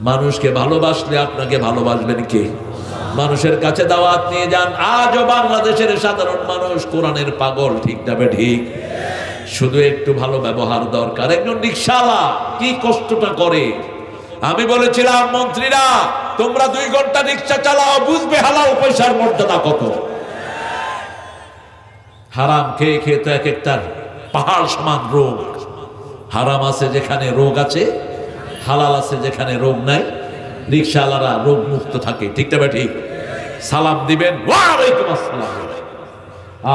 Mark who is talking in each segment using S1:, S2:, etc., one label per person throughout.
S1: মানুষকে ভালোবাসলে আপনাকে ভালোবাসবেন কে? মানুষের কাছে দাওয়াত নিয়ে যান। আজও বাংলাদেশের সাধারণ মানুষ কোরআনের পাগল, ঠিক না ঠিক? শুধু একটু ভালো ব্যবহার দরকার। একজন রিকশাওয়ালা কি কষ্টটা করে। আমি বলেছিলাম, মন্ত্রীরা তোমরা 2 ঘন্টা রিকশা চালাও, বুঝবে হালাল পয়সার মর্যাদা কত। হারাম খেয়ে খেয়ে তো এক একটা পাহাড় সমান রোগ। হারাম আছে যেখানে রোগ আছে, হালাল আছে যেখানে রোগ নাই। রিকশাওয়ালারা রোগ মুক্ত থাকে, ঠিক না ঠিক? সালাম দিবেন, ওয়ালাইকুম আসসালাম।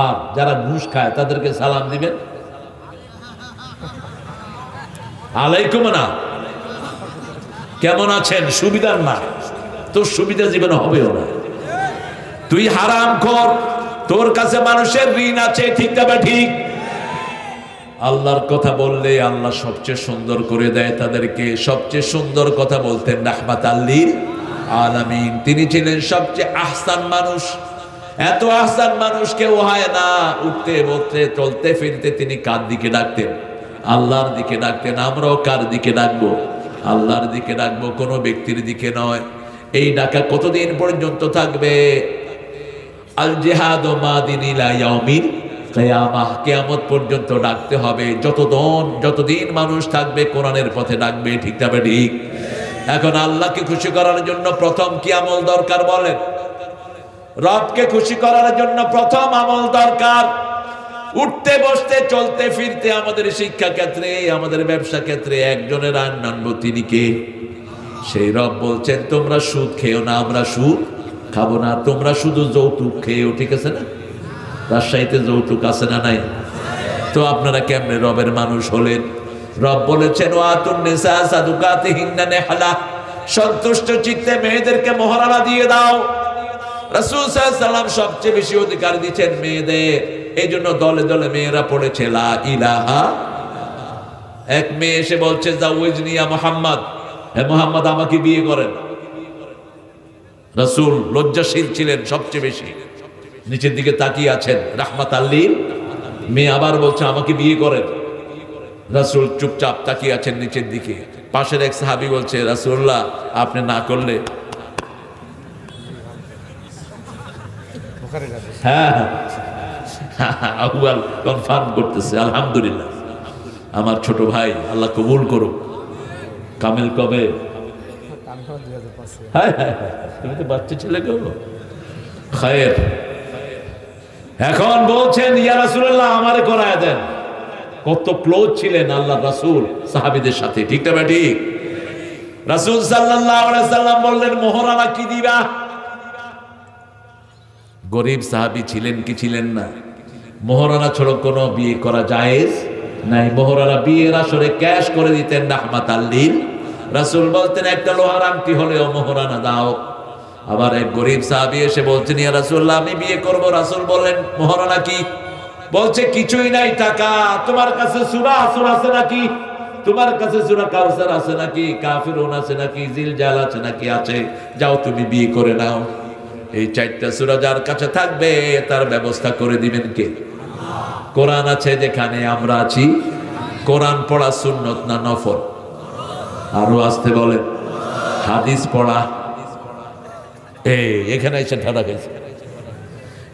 S1: আর যারা ঘুষ খায় তাদেরকে সালাম দিবেন আলাইকুম না। কেমন আছেন? সুবিধার না, তোর সুবিধা জীবনে হবেও না। তুই হারাম খোর, তোর কাছে মানুষের ঋণ আছে, ঠিক না ঠিক? আল্লাহর কথা বললে আল্লাহ সবচেয়ে সুন্দর করে দেয় তাদেরকে। সবচেয়ে সুন্দর কথা বলতেন রাহমাতাল লিল আলামিন। তিনি ছিলেন সবচেয়ে আহসান মানুষ। এত আহসান মানুষ কেউ হয় না। উঠতে বসতে চলতে ফিরতে তিনি কার দিকে ডাকতেন? আল্লাহর দিকে ডাকতেন। আমরাও কার দিকে ডাকবো? আল্লাহর দিকে ডাকবো, কোনো ব্যক্তির দিকে নয়। এই ডাকা কতদিন পর্যন্ত থাকবে? আল জিহাদ মাদিন ইলা ইয়াউমিল কিয়ামাহ, কিয়ামত পর্যন্ত ডাকতে হবে। যতদিন মানুষ থাকবে কোরআনের পথে ডাকবে, ঠিক না ঠিক? এখন আল্লাহকে খুশি করার জন্য প্রথম কি আমল দরকার বলেন? রবকে খুশি করার জন্য প্রথম আমল দরকার উঠতে বসতে চলতে ফিরতে, আমাদের শিক্ষা ক্ষেত্রে, আমাদের ব্যবসা ক্ষেত্রে একজনের আনবো, তিনি কে? সেই রব বলছেন, তোমরা সুদ খেও না, আমরা সুদ খাবো না। তোমরা শুধু যৌতুক খেয়েও, ঠিক আছে না? রাজশাহীতে যৌতুক আছে না নাই? তো আপনারা কেমনে রবের মানুষ হলেন? রব বলেছেন, ওয়াতুন নিসা সাদুকাতিহিন্না নিহলা, সন্তুষ্ট চিত্তে মেয়েদেরকে মোহরানা দিয়ে দাও। রাসূল সাল্লাল্লাহু আলাইহি ওয়াসাল্লাম সবচেয়ে বেশি অধিকার দিচ্ছেন মেয়েদের। এই জন্য দলে দলে মেয়েরা পড়েছে লা ইলাহা। এক মেয়ে এসে বলছে, জাওয়াজনি ইয়া মুহাম্মদ, হে মুহাম্মদ আমাকে বিয়ে করেন। রাসূল লজ্জাশীল ছিলেন সবচেয়ে বেশি, নিচের দিকে তাকিয়ে আছেন রাহমাতাল লিল। মেয়ে আবার বলছে আমাকে বিয়ে করেন। রাসূল চুপচাপ তাকিয়ে আছেন নিচের দিকে। পাশের এক সাহাবী বলছে, রাসূলুল্লাহ আপনি না করলে। হ্যাঁ, আউয়াল কনফার্ম করতেছে, আলহামদুলিল্লাহ। আমার ছোট ভাই, আল্লাহ কবুল করুক। কামিল কবে? হ্যাঁ হ্যাঁ, তুমি তো বাচ্চা ছেলে গো। খায়ের। এখন বলছেন, ইয়া রাসূলুল্লাহ আমারে করায় দেন। কত ক্লোজ ছিলেন আল্লাহ রাসূল সাহাবীদের সাথে, ঠিক না ঠিক? রাসূল সাল্লাল্লাহু আলাইহি সাল্লাম বললেন, মোহরানা কি দিবা? গরিব সাহাবী ছিলেন কি ছিলেন না? মোহরানা ছাড়া কোনো বিয়ে করা জায়েজ নাই। মোহরানা বিয়ের আসরে ক্যাশ করে দিতেন রাহমাতাল লিল। রাসূল বলতেন, একটা লোহার আংটি হলেও মোহরানা দাও। আবার এক গরিব সাহাবী এসে বলছেন, ইয়া রাসূলুল্লাহ আমি বিয়ে করব। রাসূল বললেন, মোহরানা কি? বলছে, কিছুই নাই, টাকা। তোমার কাছে সূরা আসর আছে নাকি? তোমার কাছে সূরা কাউসার আছে নাকি? কাফিরুন আছে নাকি? জিলজাল আছে নাকি? আছে, যাও তুমি বিয়ে করে নাও। এই 4টা সূরা যার কাছে থাকবে তার ব্যবস্থা করে দিবেন কে? কোরআন আছে যেখানে আমরা আছি। কোরআন পড়া সুন্নত না নফল? আরো আসতে বলেন। হাদিস পড়া। এখানে এসে ঠাডা গেছে।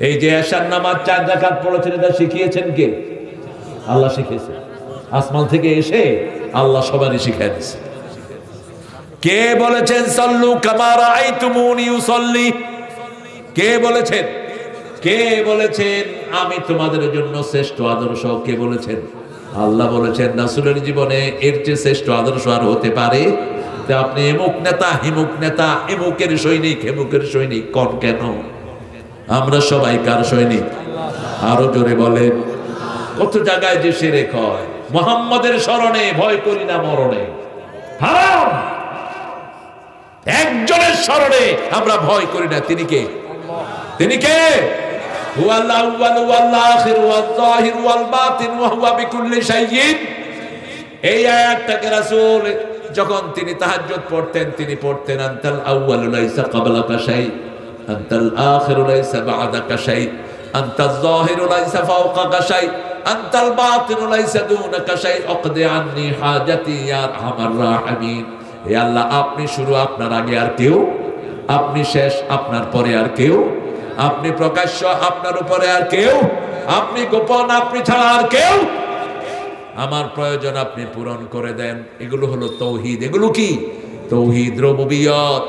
S1: এই যে এশার নামাজ 4 রাকাত পড়েছেন, এটা শিখিয়েছেন কে? আল্লাহ শিখিয়েছে। আসমান থেকে এসে আল্লাহ সবারই শিখিয়ে দিয়েছে। কে বলেছেন সাল্লু কামা রাআইতুমুনি উসাল্লি? কে বলেছেন? কে বলেছেন আমি তোমাদের জন্য শ্রেষ্ঠ আদর্শ? কে বলেছেন? আল্লাহ বলেছেন। রাসূলের জীবনে এর চেয়ে শ্রেষ্ঠ আদর্শ আর হতে পারে? তা আপনি এমুক নেতা, হিমুক নেতা, এমুকের সৈনিক, হেমুকের সৈনিক কোন কেন? আমরা সবাই কার সৈনিক? আরো জোরে বলেন। কত জায়গায় যে শিরক হয়। মুহাম্মাদের শরণে ভয় করি না মরণে। হারাম। একজনের শরণে আমরা ভয় করি না, তিনি কে? তিনি কে? হুয়াল আউয়াল ওয়াল আখির ওয়াল যাহির ওয়াল বাতিন ওয়া হুয়া বিকুল্লি শাইইন। এই আয়াতটাকে রাসূল যখন তিনি তাহাজ্জুদ পড়তেন, তিনি পড়তেন, আনতাল আউয়ালু লাইসা ক্বাবলাকা শাই, আনতাল আখিরু লাইসা বা'দাকা শাই, আনতাল যাহিরু লাইসা ফাওকাকা শাই, আনতাল বাতিনু লাইসা দুনাকা শাই, আকদি আন্নি হাজাতি ইয়া আরহামার রাহিমিন। এ আল্লাহ, আপনি শুরু, আপনার আগে আর কেউ, আপনি শেষ, আপনার পরে আর কেউ, আপনি প্রকাশ্য, আপনার উপরে আর কেউ, আপনি গোপন, আপনি ছাড়া আর কেউ। আমার প্রয়োজন আপনি পূরণ করে দেন। এগুলো হলো তৌহিদ। এগুলো কি? তৌহিদ রুবুবিয়ত।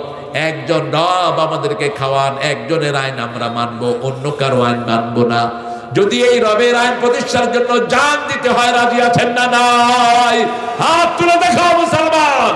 S1: একজন রব আমাদেরকে খাওয়ান, একজনের আইন আমরা মানবো, অন্য কারো আইন মানবো না। যদি এই রবের আইন প্রতিষ্ঠার জন্য জান দিতে হয়, রাজি আছেন না নাই? হাত তুলে দেখাও মুসলমান।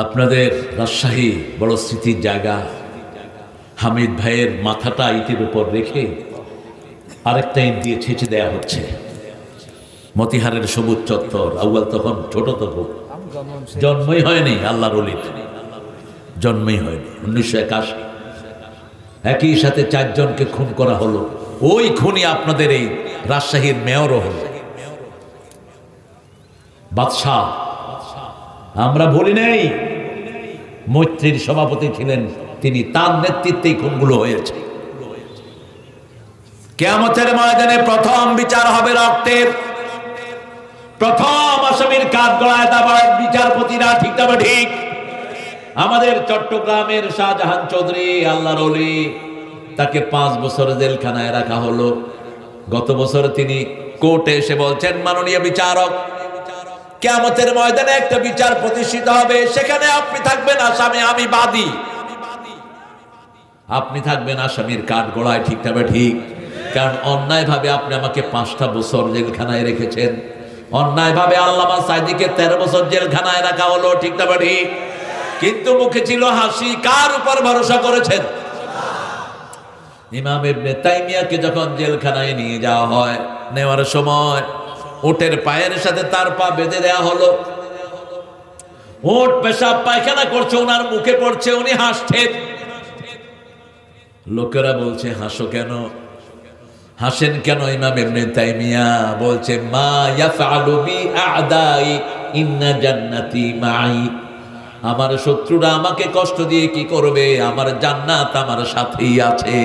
S1: আপনাদের রাজশাহী বড় স্মৃতির জায়গা। হামিদ ভাইয়ের মাথাটা ইটের উপর রেখে আরেকটা ইট দিয়ে ছেঁচে দেয়া হচ্ছে। মতিহারের সবুজ চত্বর। আউয়াল তখন ছোট, তখন জন্মই হয়নি, আল্লাহর ওলির জন্মই হয়নি। 1981 একই সাথে 4 জনকে খুন করা হলো। ওই খুনি আপনাদের এই রাজশাহীর মেয়রও হলো, বাদশাহ। আমরা বলি নাই, মৈত্রীর সভাপতি ছিলেন তিনি, তার নেতৃত্বেই খুনগুলো হয়েছে। কিয়ামতের ময়দানে প্রথম বিচার হবে রক্তের। প্রথম আসামির কাঠগড়ায় দাঁড়াবে বিচারপতিরা, ঠিক না ঠিক? আমাদের চট্টগ্রামের শাহজাহান চৌধুরী, আল্লাহর ওলি, তাকে 5 বছর জেলখানায় রাখা হলো। গত বছর তিনি কোর্টে এসে বলছেন, মাননীয় বিচারক, কিয়ামতের ময়দানে একটা বিচার প্রতিষ্ঠিত হবে, সেখানে আপনি থাকবেন আসামি, আমি বাদী। আপনি থাকবেন আসামির কাঠগড়ায়, ঠিক না ঠিক? কারণ অন্যায় ভাবে আপনি আমাকে 5টা বছর জেলখানায় রেখেছেন। অন্যায় ভাবে আল্লামা সাইদিকে 13 বছর জেলখানায় রাখা হলো, ঠিক না ঠিক? কিন্তু মুখে ছিল হাসি। কার উপর ভরসা করেছেন? ইমাম ইবনে তাইমিয়াকে যখন জেলখানায় নিয়ে যাওয়া হয়, নেওয়ার সময় উটের পায়ের সাথে তার পা বেঁধে দেওয়া হলো। উট পেশাব পায়খানা করছে, ওনার মুখে পড়ছে, উনি হাসছেন। লোকেরা বলছে, হাসো কেন, হাসেন কেন? ইমাম ইবনে তাইমিয়া বলছে, মা ইয়াফআলু বি আ'দাই ইন্না জান্নাতি মাই। আমার শত্রুরা আমাকে কষ্ট দিয়ে কি করবে? আমার জান্নাত আমার সাথেই আছে।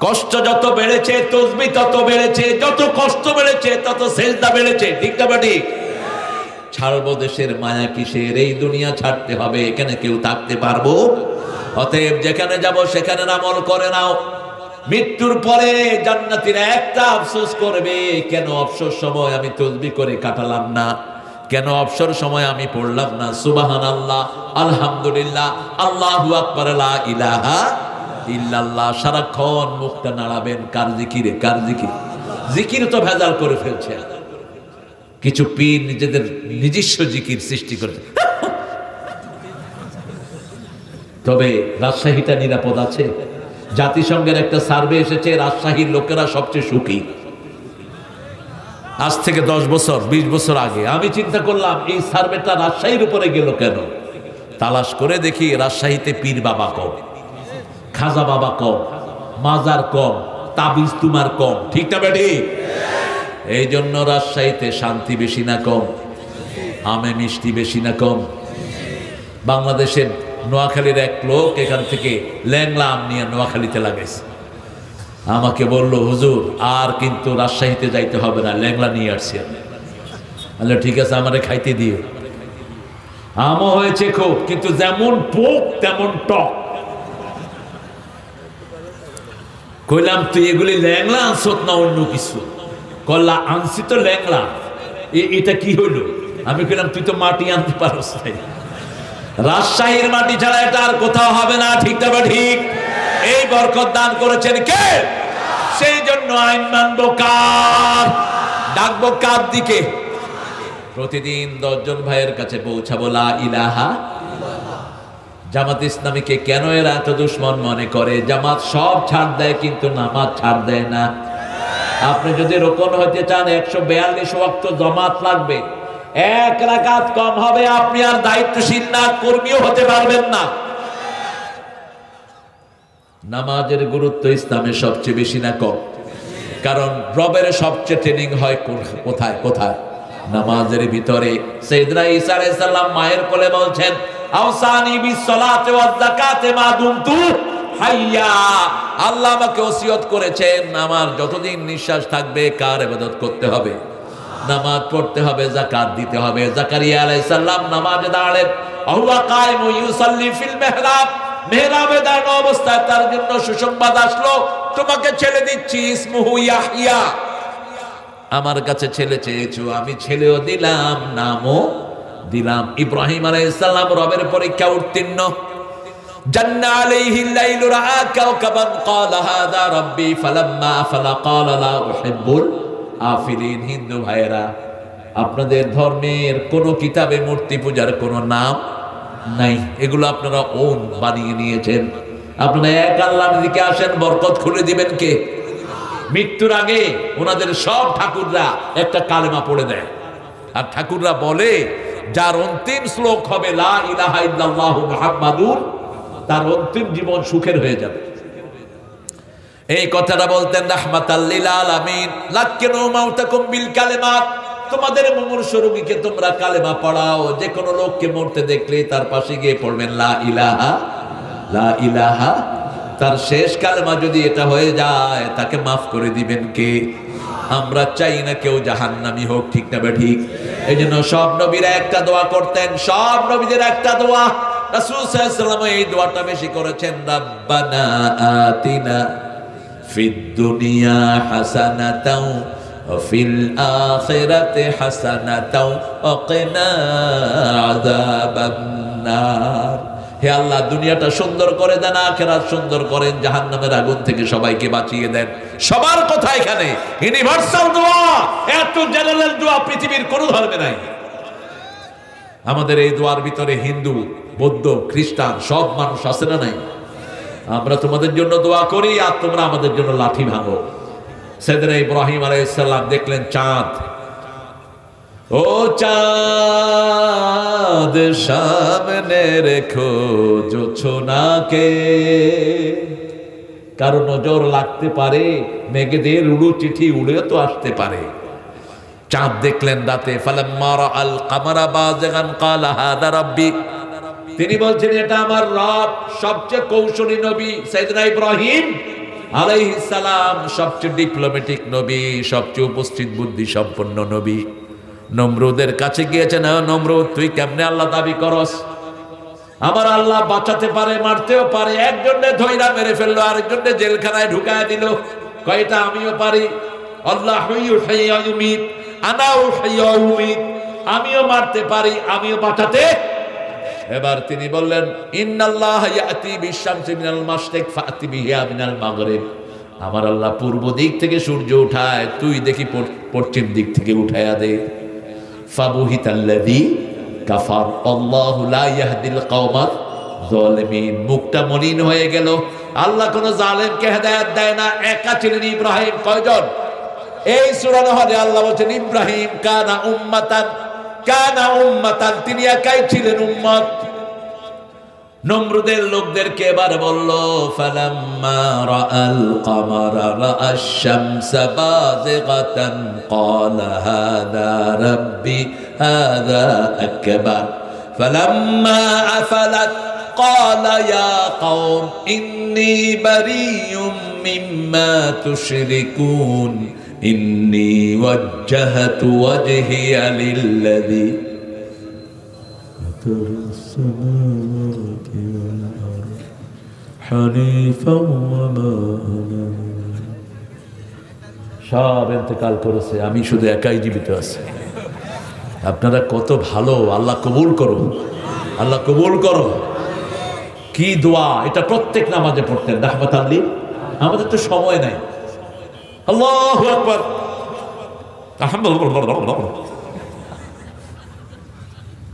S1: কষ্ট যত বেড়েছে, তসবিহ তত বেড়েছে। যত কষ্ট বেড়েছে, তত সেজদা বেড়েছে, ঠিক না ঠিক? ছাড়বো দেশের মায়া কিসের? এই দুনিয়া ছাড়তে হবে, এখানে কেউ থাকতে পারবো? অতএব যেখানে যাব সেখানে আমল করে নাও। মৃত্যুর পরে জান্নাতীরা একটা আফসোস করবে, কেন অবসর সময় আমি তসবিহ করে কাটালাম না? কেন অবসর সময় আমি পড়লাম না সুবহানাল্লাহ, আলহামদুলিল্লাহ, আল্লাহু আকবার, লা ইলাহা ইল্লাল্লাহ? সারাক্ষণ মুখটা নাড়াবেন কার জিকিরে? কার জিকির? জিকির তো ভেজাল করে ফেলছে। কিছু পীর নিজেদের নিজস্ব জিকির সৃষ্টি করে। তবে রাজশাহীটা নিরাপদ আছে? জাতিসংঘের একটা সার্ভে এসেছে, রাজশাহীর লোকেরা সবচেয়ে সুখী। আজ থেকে 10 বছর 20 বছর আগে আমি চিন্তা করলাম, এই সার্ভেটা রাজশাহীর উপরে গেল কেন? তালাশ করে দেখি রাজশাহীতে পীর বাবা কম, খাজা বাবা কম, মাজার কম, তাবিজ তুমার কম, ঠিক না বেটি? এই জন্য রাজশাহীতে শান্তি বেশি না কম? আমে মিষ্টি বেশি না কম? বাংলাদেশের নোয়াখালীর এক লোক এখান থেকে ল্যাংলা আম নিয়ে নোয়াখালীতে লাগাইছে। আমাকে বলল, হুজুর আর কিন্তু রাজশাহীতে যাইতে হবে না, ল্যাংলা নিয়ে আসছি। আল্লাহ ঠিক আছে, আমারে খাইতে দিও। আমও হয়েছে খুব, কিন্তু যেমন পোক তেমন টক। কইলাম, তুই এগুলি ল্যাংলা আনছত না অন্য কিছু? কল্লা, আনছি তো ল্যাংলা। এটা কি হইল? আমি কইলাম, তুই তো মাটি আনতে পারস নাই। রাজশাহীর মাটি ছাড়া এটা আর কোথাও হবে না, ঠিক না ঠিক? এই বরকত দান করেছেন কে? সেই জন্য আইন মানবো কার? ডাকবো কার দিকে? প্রতিদিন 10 জন ভাইয়ের কাছে পৌঁছাবো লা ইলাহা। জামাত ইসলামীকে কেন এরা এত দুশ্মন মনে করে? জামাত সব ছাড় দেয়, কিন্তু নামাজ ছাড় দেয় না। আপনি যদি রোকন হইতে চান, 142 ওয়াক্ত জামাত লাগবে। 1 রাকাত কম হবে, আপনি আর দায়িত্বশীল না, কর্মীও হতে পারবেন না। নামাজের গুরুত্ব ইসলামে সবচেয়ে বেশি না কম? কারণ রবের সবচেয়ে ট্রেনিং হয় কোথায় কোথায়? নামাজের ভিতরে। সাইয়েদনা ঈসা আলাইহিস সালাম মায়ের কোলে বলছেন, আওসানি বিসসালাতি ওয়াজ যাকাতি মা দুমতু হাইয়া। আল্লাহ আমাকে ওসিয়ত করেছেন আমার যতদিন নিঃশ্বাস থাকবে কার ইবাদত করতে হবে? নামাজ পড়তে হবে, যাকাত দিতে হবে। জাকারিয়া আলাইহিস সালাম নামাজে দাঁড়ালেন, আহুয়া কায়েমু ইউসাল্লি ফিল মিহরাব, মেহরাবে দাঁড়ানো অবস্থায় তার জন্য সুসংবাদ আসলো, তোমাকে ছেলে দিচ্ছি, ইসমুহু ইয়াহইয়া। আমার কাছে ছেলে চেয়েছো, আমি ছেলেও দিলাম, নামও দিলাম। ইব্রাহিম আলাইহিস সালাম রবের পরীক্ষা উত্তীর্ণ। জান্না আলাইহিল লাইলু রাআ কাওকাবান ক্বালা হাযা রাব্বি ফালাম্মা আফলা ক্বালা লা উহিব্বুল আফিলিন। হিন্দু ভাইয়েরা, আপনাদের ধর্মের কোন কিতাবে মূর্তি পূজার কোন নাম নাই, এগুলো আপনারা ওন বানিয়ে নিয়েছেন। আপনারা এক আল্লাহর দিকে আসেন, বরকত খুলে দিবেন কে? মৃত্যুর আগে ওনাদের সব ঠাকুররা একটা কালেমা পড়ে দেয়, আর ঠাকুররা বলে যার অন্তিম শ্লোক হবে লা ইলাহা ইল্লাল্লাহু মুহাম্মাদুর, তার অন্তিম জীবন সুখের হয়ে যাবে। এই কথাটা বলতেন রাহমাতাল লিল আলামিন। লাক্কিনু মাউতাকুম বিল কালিমাত, তোমাদের মুমূর্ষ রোগীকে তোমরা কালেমা পড়াও। যে কোনো লোককে মরতে দেখলে তার পাশে গিয়ে পড়বেন লা ইলাহা, লা ইলাহা। তার শেষ কালেমা যদি এটা হয়ে যায়, তাকে মাফ করে দিবেন কে? আমরা চাই না কেউ জাহান্নামী হোক, ঠিক না ঠিক? এই জন্য সব নবীরা একটা দোয়া করতেন, সব নবীদের একটা দোয়া। রাসূল সাল্লাল্লাহু আলাইহি ওয়াসাল্লাম এই দোয়াটা বেশি করেছেন, রাব্বানা আতিনা ফিদ দুনিয়া হাসানাতাও ওয়া ফিল আখিরাতি হাসানাতাও ওয়া কিনা আযাবান নার। হে আল্লাহ, দুনিয়াটা সুন্দর করে দেন, আখিরাত সুন্দর করেন, জাহান্নামের আগুন থেকে সবাইকে বাঁচিয়ে দেন। সবার কথা এখানে ইউনিভার্সাল দোয়া, এত জেনারেল দোয়া পৃথিবীর কোন ধর্মে নাই। আমাদের এই দোয়ার ভিতরে হিন্দু, বৌদ্ধ, খ্রিস্টান সব মানুষ আছে না নাই? আমরা তোমাদের জন্য দোয়া করি, আর তোমরা আমাদের জন্য লাঠি ভাঙো। সাইয়েদনা ইব্রাহিম আলাইহিস সালাম দেখলেন চাঁদ, ও চাঁদ সামনে রেখো জোছনাকে, কারো নজর লাগতে পারে, মেঘেদের উড়ু চিঠি উড়েও তো আসতে পারে। চাঁদ দেখলেন রাতে, ফালাম্মা রাআল কামারা বাযিগান ক্বালা হাযা রাব্বি, তিনি বলছেন এটা আমার রব। সবচেয়ে কৌশলী নবী সাইয়েদনা ইব্রাহিম আলাইহিস সালাম, সবচেয়ে ডিপ্লোম্যাটিক নবী, সবচেয়ে উপস্থিত বুদ্ধি সম্পন্ন নবী। নমরুদের কাছে গিয়েছেন, নমরুদ তুই কেমনে আল্লাহ দাবি করস? আমার আল্লাহ বাঁচাতে পারে, মারতেও পারে। একজনে ধইরা মেরে ফেললো, আরেকজনে জেলখানায় ঢুকায় দিল। কয়টা আমিও পারি। আল্লাহু ইউহয়ি ওয়া ইউমীত, আনা উহয়ি ওয়া উমীত, আমিও মারতে পারি, আমিও বাঁচাতে। এবার তিনি বললেন, ইন্নাল্লাহা ইয়াতি বিশ-শামসি মিনাল মাশরিক ফাতি বিহা মিনাল মাগরিব, আমার আল্লাহ পূর্ব দিক থেকে সূর্য উঠায়, তুই দেখি পশ্চিম দিক থেকে উঠায়া দে। ফাবুহিতাল্লাযী কাফার, আল্লাহু লা ইয়াহদিল কওমাজ যালিমিন। মুখটা মলিন হয়ে গেল। আল্লাহ কোন জালেমকে হেদায়েত দেয় না। একা ছিলেন ইব্রাহিম। কয়জন? এই সূরা নহরে আল্লাহ বলেন ইব্রাহিম কানা উম্মাতান, কানা উম্মাতান, তিনি একাই ছিলেন উম্মত। নমরুদের লোকদেরকে এবার বলল, ফালাম্মা রাআল কামারা রাআশ শামসা বাযিগাতান ক্বালা হাযা রাব্বি হাযা আকবার, ফালাম্মা আফালাত ক্বালা ইয়া কওম ইন্নী বারিয়্যুম মিম্মা তুশরিকুন ইন্নী ওয়াজ্জাহতু ওয়াজহিয়া লিল্লাযী সব ইন্তেকাল করেছে, আমি শুধু একাই জীবিত আছি। আপনারা কত ভালো, আল্লাহ কবুল করো, আল্লাহ কবুল করো। কি দোয়া এটা, প্রত্যেক নামাজে পড়তেন রাহমাতাল লিল। আমাদের তো সময় নাই। আল্লাহু আকবার, আলহামদুলিল্লাহ,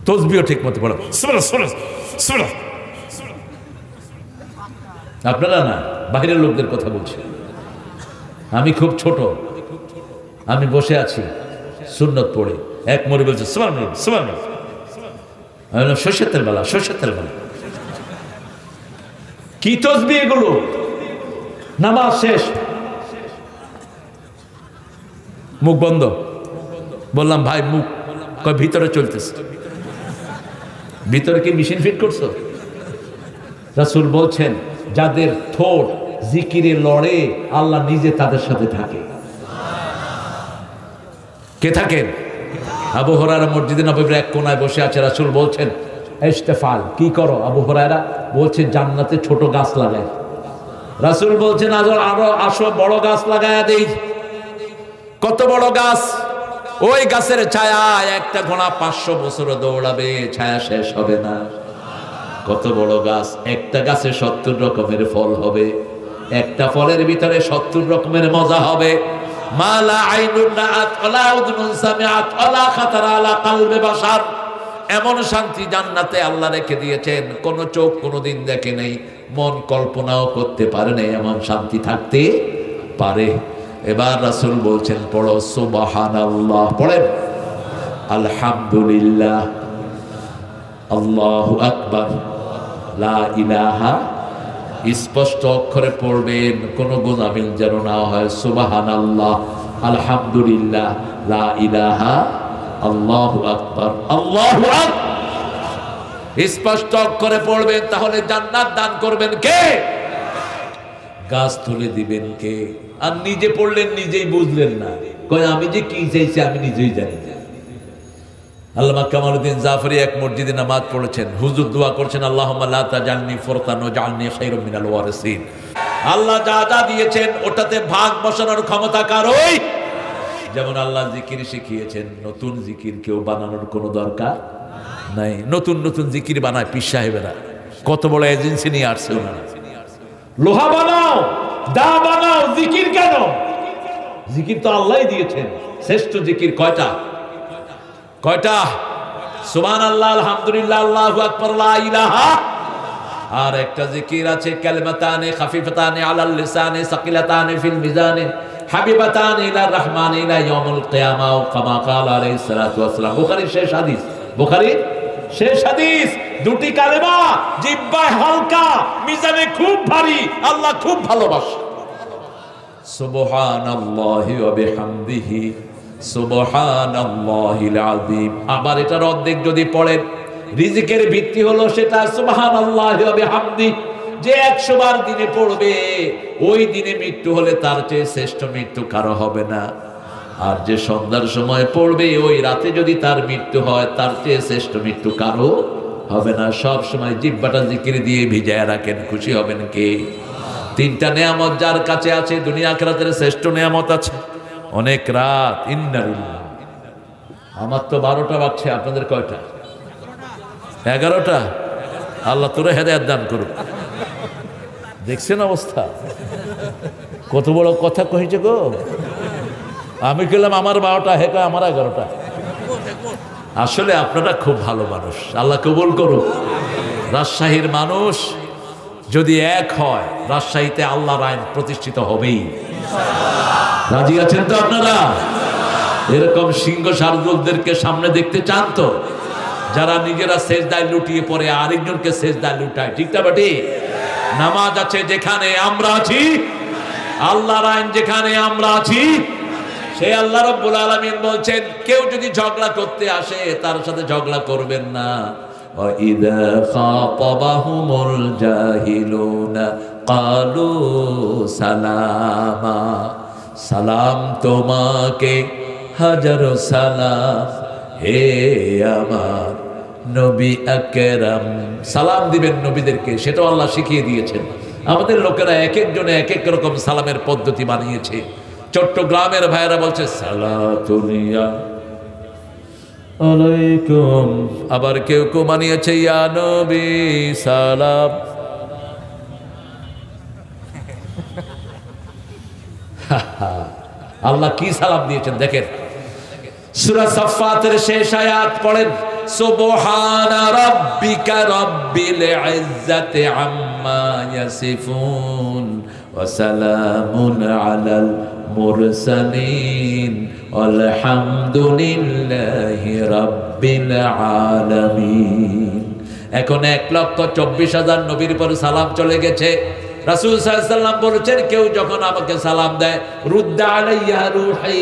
S1: তাসবিহ ঠিক মতো পড়ো। আপনারা না, বাইরের লোকদের কথা বলছি। আমি খুব ছোট, আমি বসে আছি সুন্নত পড়ে, এক মরে বলছে সুবহানাল্লাহ সুবহানাল্লাহ, আমি বললাম সরষের তেল বেলা, সরষের তেল বেলা। কি তাসবিহ এগুলো? নামাজ শেষ, মুখ বন্ধ। বললাম ভাই মুখ, কয় ভিতরে চলতেছে। ভিতরে কি মেশিন ফিট করছো? রাসূল বলছেন যাদের ঠোঁট জিকিরে লড়ে আল্লাহ নিজে তাদের সাথে থাকে। কে থাকেন? আবু হুরায়রা মসজিদে নববীর এক কোনায় বসে আছে, রাসূল বলছেন ইস্তেফাল, কি করো? আবু হুরায়রা বলছে জান্নাতে ছোট গাছ লাগায়। রাসূল বলছেন আরো আসো, বড় গাছ লাগায়া দেই। কত বড় গাছ? ওই গাছের ছায়া একটা ঘোড়া 500 বছর দৌড়াবে, ছায়া শেষ হবে না। কত বড় গাছ! একটা গাছে 70 রকমের ফল হবে, একটা ফলের ভিতরে 70 রকমের মজা হবে। মালা আইনুন রাআত ওয়ালা উযুনুন সামিআত ওয়ালা খাতারা আলা কলবি বাশার। এমন শান্তি জান্নাতে আল্লাহ রেখে দিয়েছেন, কোন চোখ কোনদিন দেখে নেই, মন কল্পনাও করতে পারে নাই এমন শান্তি থাকতে পারে। এবার রাসূল বলছেন পড়ো সুবহানাল্লাহ, পড়েন আলহামদুলিল্লাহ, আল্লাহু আকবার, লা ইলাহা, স্পষ্ট অক্ষরে পড়বেন, কোনো গোজামিল যেন না হয়। সুবহানাল্লাহ, আলহামদুলিল্লাহ, লা ইলাহা, আল্লাহু আকবার, আল্লাহু আকবার। স্পষ্ট অক্ষরে পড়বেন, তাহলে জান্নাত দান করবেন কে? গাছ তুলে দিবেন কে? আর নিজে পড়লেন নিজেই বুঝলেন না, কয় আমি যে কি চাইছি আমি নিজেই জানি না। আল্লামা কামালউদ্দিন জাফরি এক মসজিদে নামাজ পড়েছেন, হুজুর দোয়া করছেন আল্লাহুম্মা লা তাজালনি ফুরতান ওয়াজআলনি খায়রাম মিনাল ওয়ারিসিন। আল্লাহ যা যা দিয়েছেন ওটাতে ভাগ বসানোর ক্ষমতা কারই। যেমন আল্লাহ জিকির শিখিয়েছেন, নতুন জিকির কেউ বানানোর কোনো দরকার নাই। নতুন নতুন জিকির বানায় পীর সাহেবেরা, কত বড় এজেন্সি নিয়ে আসছে ওনারা। লোহা বানাও, দা বানাও, জিকির কেন? জিকির তো আল্লাহই দিয়েছেন। শ্রেষ্ঠ জিকির কয়টা? কয়টা? সুবহানাল্লাহ, আলহামদুলিল্লাহ, আল্লাহু আকবার, লা ইলাহা। আর একটা জিকির আছে কালিমাতানে খাফিফাতানে আলাল লিসানে সাকিলাতানে ফিল মিজানে হাবিবাতানে ইলার রহমানে ইলা ইয়াউমুল কিয়ামা কামা ক্বালা আলাইহিস সালাতু ওয়াস সালাম। বুখারীর শেষ হাদিস, বুখারীর শেষ হাদিস। দুটি কালেমা জিহ্বায় হালকা, মিজানে খুব ভারী, আল্লাহ খুব ভালোবাসে। সুবহানাল্লাহি ওয়া বিহামদিহি সুবহানাল্লাহিল আযীম। আবার এটার অর্ধেক যদি পড়েন, রিজিকের ভিত্তি হলো সেটা সুবহানাল্লাহি ওয়া বিহামদিহি। যে 100 বার দিনে পড়বে, ওই দিনে মৃত্যু হলে তার চেয়ে শ্রেষ্ঠ মৃত্যু কারো হবে না। আর যে সন্ধ্যার সময় পড়বে, ওই রাতে যদি তার মৃত্যু হয়, তার চেয়ে শ্রেষ্ঠ মৃত্যু কারো হবে না। সব সময় জিহ্বাটা জিকির দিয়ে ভিজায় রাখেন, খুশি হবেন কে? তিনটা নেয়ামত যার কাছে আছে, দুনিয়া আখিরাতের শ্রেষ্ঠ নেয়ামত আছে। অনেক রাত, ইন্নালিল্লাহ। আমার তো 12টা বাজছে, আপনাদের কয়টা? 11টা। আল্লাহ তোরে হেদায়েত দান করুক। দেখছেন অবস্থা, কত বড় কথা কইছে গো। আমি গেলাম আমার 12টা, হে কয় আমার 11টা। আসলে আপনারা খুব ভালো মানুষ, আল্লাহ কবুল করুক। রাজশাহীর মানুষ যদি এক হয়, রাজশাহীতে আল্লাহর আইন প্রতিষ্ঠিত হবেই। রাজি আছেন তো আপনারা? এরকম সিংহ শার্দুলদেরকে সামনে দেখতে চান তো, যারা নিজেরা সেজদায় লুটিয়ে পড়ে আরেকজনকে সেজদায় লুটায়, ঠিক না বাটি? নামাজ আছে যেখানে আমরা আছি, আল্লাহর আইন যেখানে আমরা আছি, সে আল্লাহ রাব্বুল আলামিন বলছেন কেউ যদি ঝগড়া করতে আসে তার সাথে ঝগড়া করবেন না। وَإِذَا خَاطَبَهُمُ الْجَاهِلُونَ قَالُوا سَلَامًا। সালাম তোমাকে, হাজার সালাম হে আমার নবী আকরাম। সালাম দিবেন নবীদেরকে, সেটাও আল্লাহ শিখিয়ে দিয়েছেন। আমাদের লোকেরা এক একজনে এক এক রকম সালামের পদ্ধতি বানিয়েছে। চট্টগ্রামের ভাইয়েরা বলছে সালাতুনিয়া আলাইকুম, আবার কেউ কেউ বানিয়েছে ইয়া নবী সালাম। আল্লাহ কি সালাম দিয়েছেন দেখেন। সূরা সাফফাতের শেষ আয়াত পড়েন, সুবহানা রাব্বিকা রাব্বিল ইজ্জাতি আম্মা ইয়াসিফুন ওয়া সালামুন আলাল মুরসালিন আলহামদুলিল্লাহি রাব্বিল আলামিন। এখন 1,24,000 নবীর পর সালাম চলে গেছে। রাসূল সাল্লাল্লাহু আলাইহি ওয়াসাল্লাম বলেছেন, কেউ যখন আমাকে সালাম দেয়, রুদ্দা আলাইয়া রূহি,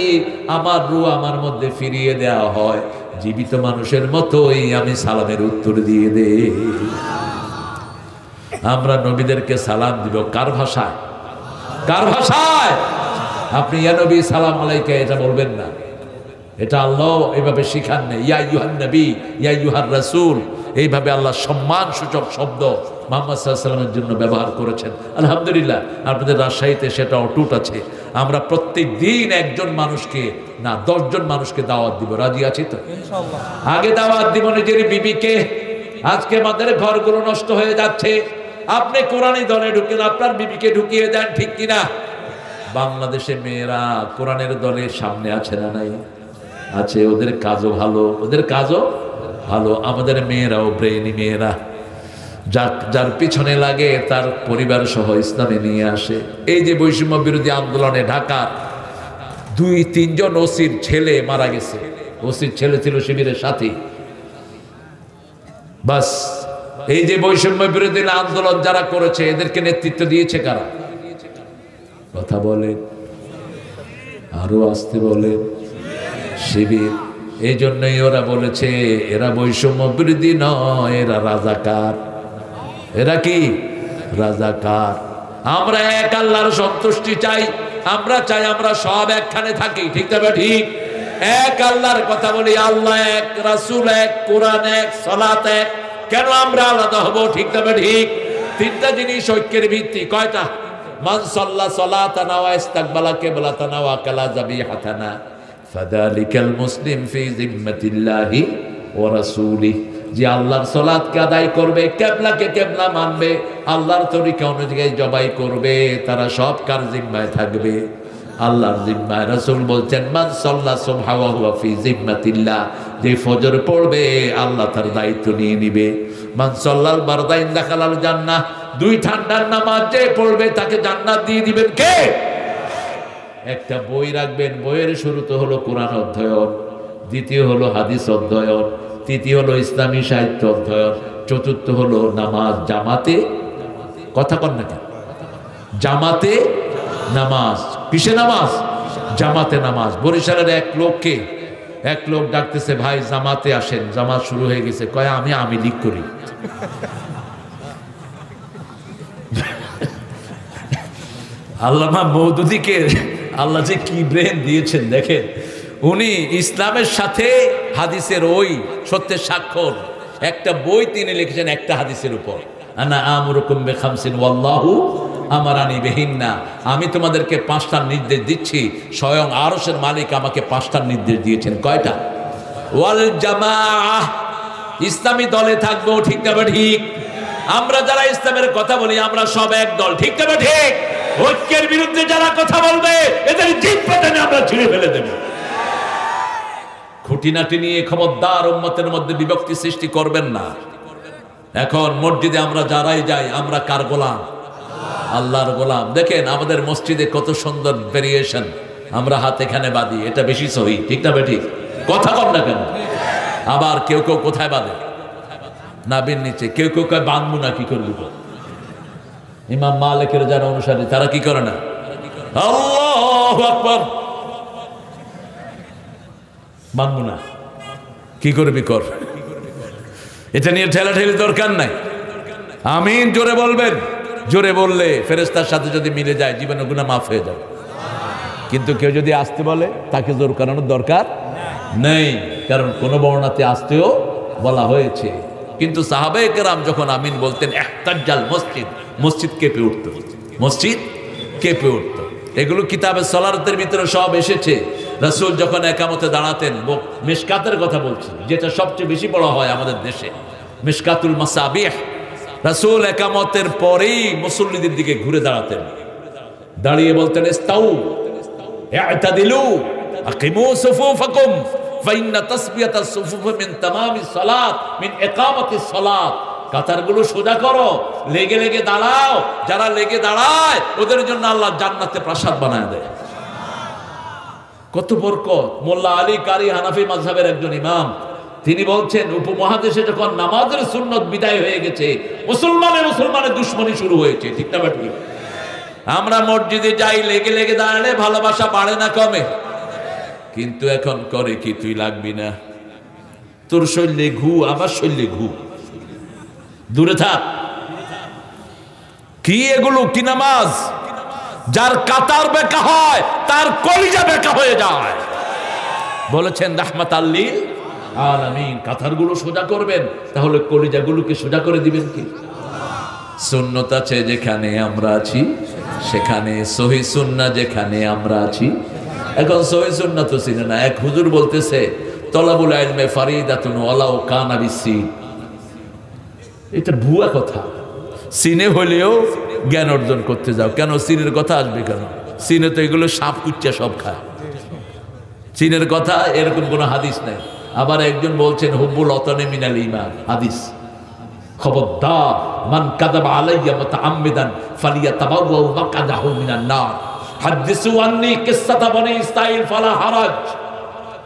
S1: আমার রূহ আমার মধ্যে ফিরিয়ে দেওয়া হয়, জীবিত মানুষের মতোই আমি সালামের উত্তর দিয়ে দেই। আমরা নবীদেরকে সালাম দিব কার ভাষায়? কার ভাষায়? আপনি ইয়া নবী সালাম আলাইকা এটা বলবেন না, এটা আল্লাহ এইভাবে শিখান নেই। ইয়া আইয়ুহান নবী, ইয়া আইয়ুহার রাসূল, এইভাবে আল্লাহ সম্মান সূচক শব্দ মুহাম্মদ সাল্লাল্লাহু আলাইহি ওয়াসাল্লামের জন্য ব্যবহার করেছেন। আলহামদুলিল্লাহ আপনাদের রাজশাহীতে সেটা অটুট আছে। আমরা প্রত্যেক দিন একজন মানুষকে না 10 জন মানুষকে দাওয়াত দিব, রাজি আছি তো? ইনশাআল্লাহ। আগে দাওয়াত দিব নিজের বিবিকে। আজকে আমাদের ঘরগুলো নষ্ট হয়ে যাচ্ছে, আপনি কোরআনী দলে ঢুকেন, আপনার বিবিকে ঢুকিয়ে দেন, ঠিক কিনা? বাংলাদেশে মেয়েরা কোরআনের দলে সামনে আছে না নাই? আছে, ওদের কাজও ভালো, ওদের কাজও ভালো। আমাদের মেয়েরাও ব্রেইনি মেয়েরা, যার পিছনে লাগে তার পরিবার সহ ইসলামে নিয়ে আসে। এই যে বৈষম্য বিরোধী আন্দোলনে ঢাকা 2-3 জন ওসির ছেলে মারা গেছে, ওসির ছেলে ছিল শিবিরের সাথী। বাস, এই যে বৈষম্য বিরোধী আন্দোলন যারা করেছে এদেরকে নেতৃত্ব দিয়েছে কারা? কথা বলেন, আরো আসতে বলেন, শিবির। এই জন্যই ওরা বলেছে এরা বৈষম্য বিরোধী নয়, এরা রাজাকার। এরা কি? রাজাকার। আমরা এক আল্লাহর সন্তুষ্টি চাই, আমরা চাই আমরা সব একখানে থাকি, ঠিক তবে ঠিক। এক আল্লাহর কথা বলি, আল্লাহ এক, রাসূল এক, কোরআন এক, সালাত এক। কেন আমরা আলাদা হব? ঠিক তবে ঠিক। 3টা জিনিস ঐক্যের ভিত্তি। কয়টা? মান সাল্লা সালাতানা ওয়া ইস্তাকবালা কিবলাতানা ওয়া কালা যাবিহাতানা ফাযালিকাল মুসলিম ফি জিম্মাতিল্লাহি ওয়া রাসূলিহি। যে আল্লাহর সালাতকে আদায় করবে, কিবলাকে কিবলা মানবে, আল্লাহর তরিকা অনুযায়ী জবাই করবে, তারা সব কার জিম্মায় থাকবে? আল্লাহর জিম্মায়। রাসূল বলছেন মান সাল্লা সুবহা ওয়া হুয়া ফি জিম্মাতিল্লাহ, যে ফজর পড়বে আল্লাহ তার দায়িত্ব নিয়ে নিবে। মান সাল্লাল বারদাইন দাখালাল জান্নাহ, 2 ঠান্ডার নামাজ যে পড়বে তাকে জান্নাত দিয়ে দিবেন কে? একটা বই রাখবেন, বইয়ের শুরুতে হলো কোরআন অধ্যয়ন, দ্বিতীয় হলো হাদিস অধ্যয়ন, তৃতীয় হলো ইসলামী সাহিত্য অধ্যয়ন, চতুর্থ হলো নামাজ জামাতে। কথা কন না কেন? জামাতে নামাজ। কিসে নামাজ? জামাতে নামাজ। বরিশালের এক লোক ডাকতেছে, ভাই জামাতে আসেন, জামাত শুরু হয়ে গেছে। কয় আমি লিগ করি। আল্লামা মওদুদীকে আল্লাহ যে কি ব্রেন দিয়েছেন দেখেন। উনি ইসলামের সাথে হাদিসের ওই সত্যের স্বাক্ষর একটা বই তিনি লিখেছেন একটা হাদিসের উপর। আনা আমরুকুম বিখামসিন ওয়াল্লাহু আমারানি বিহিন্না। আমি তোমাদেরকে 5টা নির্দেশ দিচ্ছি, স্বয়ং আরশের মালিক আমাকে 5টা নির্দেশ দিয়েছেন। কয়টা? ওয়াল জামাআহ, ইসলামী দলে থাকবো, ঠিক না ঠিক? আমরা যারা ইসলামের কথা বলি আমরা সব এক দল, ঠিক না ঠিক? ঐক্যের বিরুদ্ধে যারা কথা বলবে এদের জিহ্বা টেনে আমরা ছিঁড়ে ফেলে দেব। খুঁটিনাটি নিয়ে খবরদার উম্মতের মধ্যে বিভক্তি সৃষ্টি করবেন না। এখন মসজিদে আমরা যারাই যাই আমরা কার গোলাম? আল্লাহর গোলাম। দেখেন আমাদের মসজিদে কত সুন্দর ভেরিয়েশন, আমরা হাত এখানে বাঁধি, এটা বেশি সহি, ঠিক না ঠিক? কথা বল না কেন? আবার কেউ কেউ কোথায় বাঁধে? নাভির নিচে। কেউ কেউ কয় বাঁধবো না, কি করবি? ইমাম মালিকের যারা অনুসারী তারা কি করে না? আল্লাহু আকবার, বাঁধবো না, কি করবি কর। এটা নিয়ে ঠেলাঠেলি দরকার নাই। আমিন জোরে বলবেন। জোরে বললে ফেরেশতার সাথে যদি মিলে যায় জীবনের গুনাহ মাফ হয়ে যাবে। কিন্তু কেউ যদি আসতে বলে তাকে জোর করানোর দরকার নেই, কারণ কোন বর্ণনাতে আসতেও বলা হয়েছে। কিন্তু সাহাবায়ে কেরাম যখন আমিন বলতেন ইহতাজ্জাল মসজিদ, মসজিদ কেঁপে উঠত, মসজিদ কেঁপে উঠত। এগুলো কিতাবে সালাতের ভিতরে সব এসেছে। রাসূল যখন একামতে দাঁড়াতেন, মিশকাতের কথা বলছি, যেটা সবচেয়ে বেশি বড় হয় আমাদের দেশে, মিশকাতুল মাসাবিহ। রাসূল একামতের পরেই মুসল্লিদের দিকে ঘুরে দাঁড়াতেন, দাঁড়িয়ে বলতেন ইস্তাউ ইআতাদিলু আকিমু সুফুফাকুম ফাইন্না তাসবিয়াতাস সুফুফ মিন তামামিস সালাত মিন ইকামাতিস সালাত। কাতারগুলো সোজা করো, লেগে লেগে দাঁড়াও। যারা লেগে দাঁড়ায় ওদের জন্য আল্লাহ জান্নাতে প্রাসাদ বানায় দেয়। কত বরকত। মোল্লা আলী কারি হানাফি মাযহাবের একজন ইমাম, তিনি বলছেন উপমহাদেশে যখন নামাজের সুন্নত বিদায় হয়ে গেছে মুসলমানের দুশমনী শুরু হয়েছে, ঠিক না ঠিক? আমরা মসজিদে যাই, লেগে লেগে দাঁড়ালে ভালোবাসা বাড়ে না কমে? কিন্তু এখন করে কি, তুই লাগবি না, তোর শৈলে ঘু, আমার শৈলে ঘু, দূরে থাক। কি এগুলো, কি নামাজ? যার কাতার বেকা হয় তার কলিজা বেকা হয়ে যায়। বলেছেন রাহমাতাল লিল আলামিন, কাতারগুলো সোজা করবেন, তাহলে কলিজাগুলোকে সোজা করে দিবেন কি? সুন্নত আছে যেখানে আমরা আছি সেখানে, সহি সুন্নাহ যেখানে আমরা আছি। এখন সহি সুন্নাহ তো চিনে না। এক হুজুর বলতেছে তলাবুল ইলমে ফারিদাতুন ওয়ালাউ কানা বিসিন। এটা ভুয়া কথা। সিনে হলেও জ্ঞান অর্জন করতে যাও। কেন সিনের কথা আসবে কেন? সিনে তো এগুলো সাপ কুচ্চা সব খায়। সিনের কথা এরকম কোনো হাদিস নাই। আবার একজন বলছেন হুব্বুল ওয়াতানি মিনাল ঈমান, হাদিস। খবরদার, মান কাযাবা আলাইয়া মুতাআম্মিদান ফালিয়াতাবাওয়া মাকআদাহু মিনান নার। হাদিসু আন্নী কিসসাতা বনি ইসরাঈল ফালা হারাজ।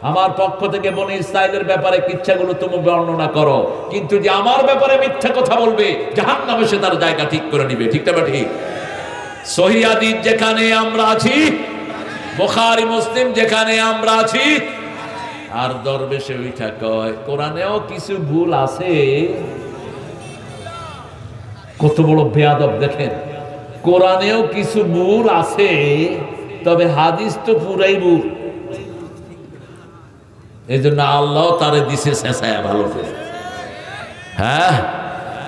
S1: আমার পক্ষ থেকে বনি ইসরাঈলের ব্যাপারে কিচ্ছাগুলো তুমি বর্ণনা করো, কিন্তু যে আমার ব্যাপারে মিথ্যা কথা বলবে জাহান্নামে সে তার জায়গা ঠিক করে নিবে। ঠিক না ঠিক? সহিহ হাদিস যেখানে আমরা আছি, বুখারী মুসলিম যেখানে আমরা আছি, আর দরবেশে উঠা কয় কোরআনেও কিছু ভুল আছে। কত বড় বেয়াদব দেখেন, কোরআনেও কিছু ভুল আছে, তবে হাদিস তো পুরাই ভুল। এই জন্য আল্লাহ তারে দিছে শেষায় ভালো করে। হ্যাঁ,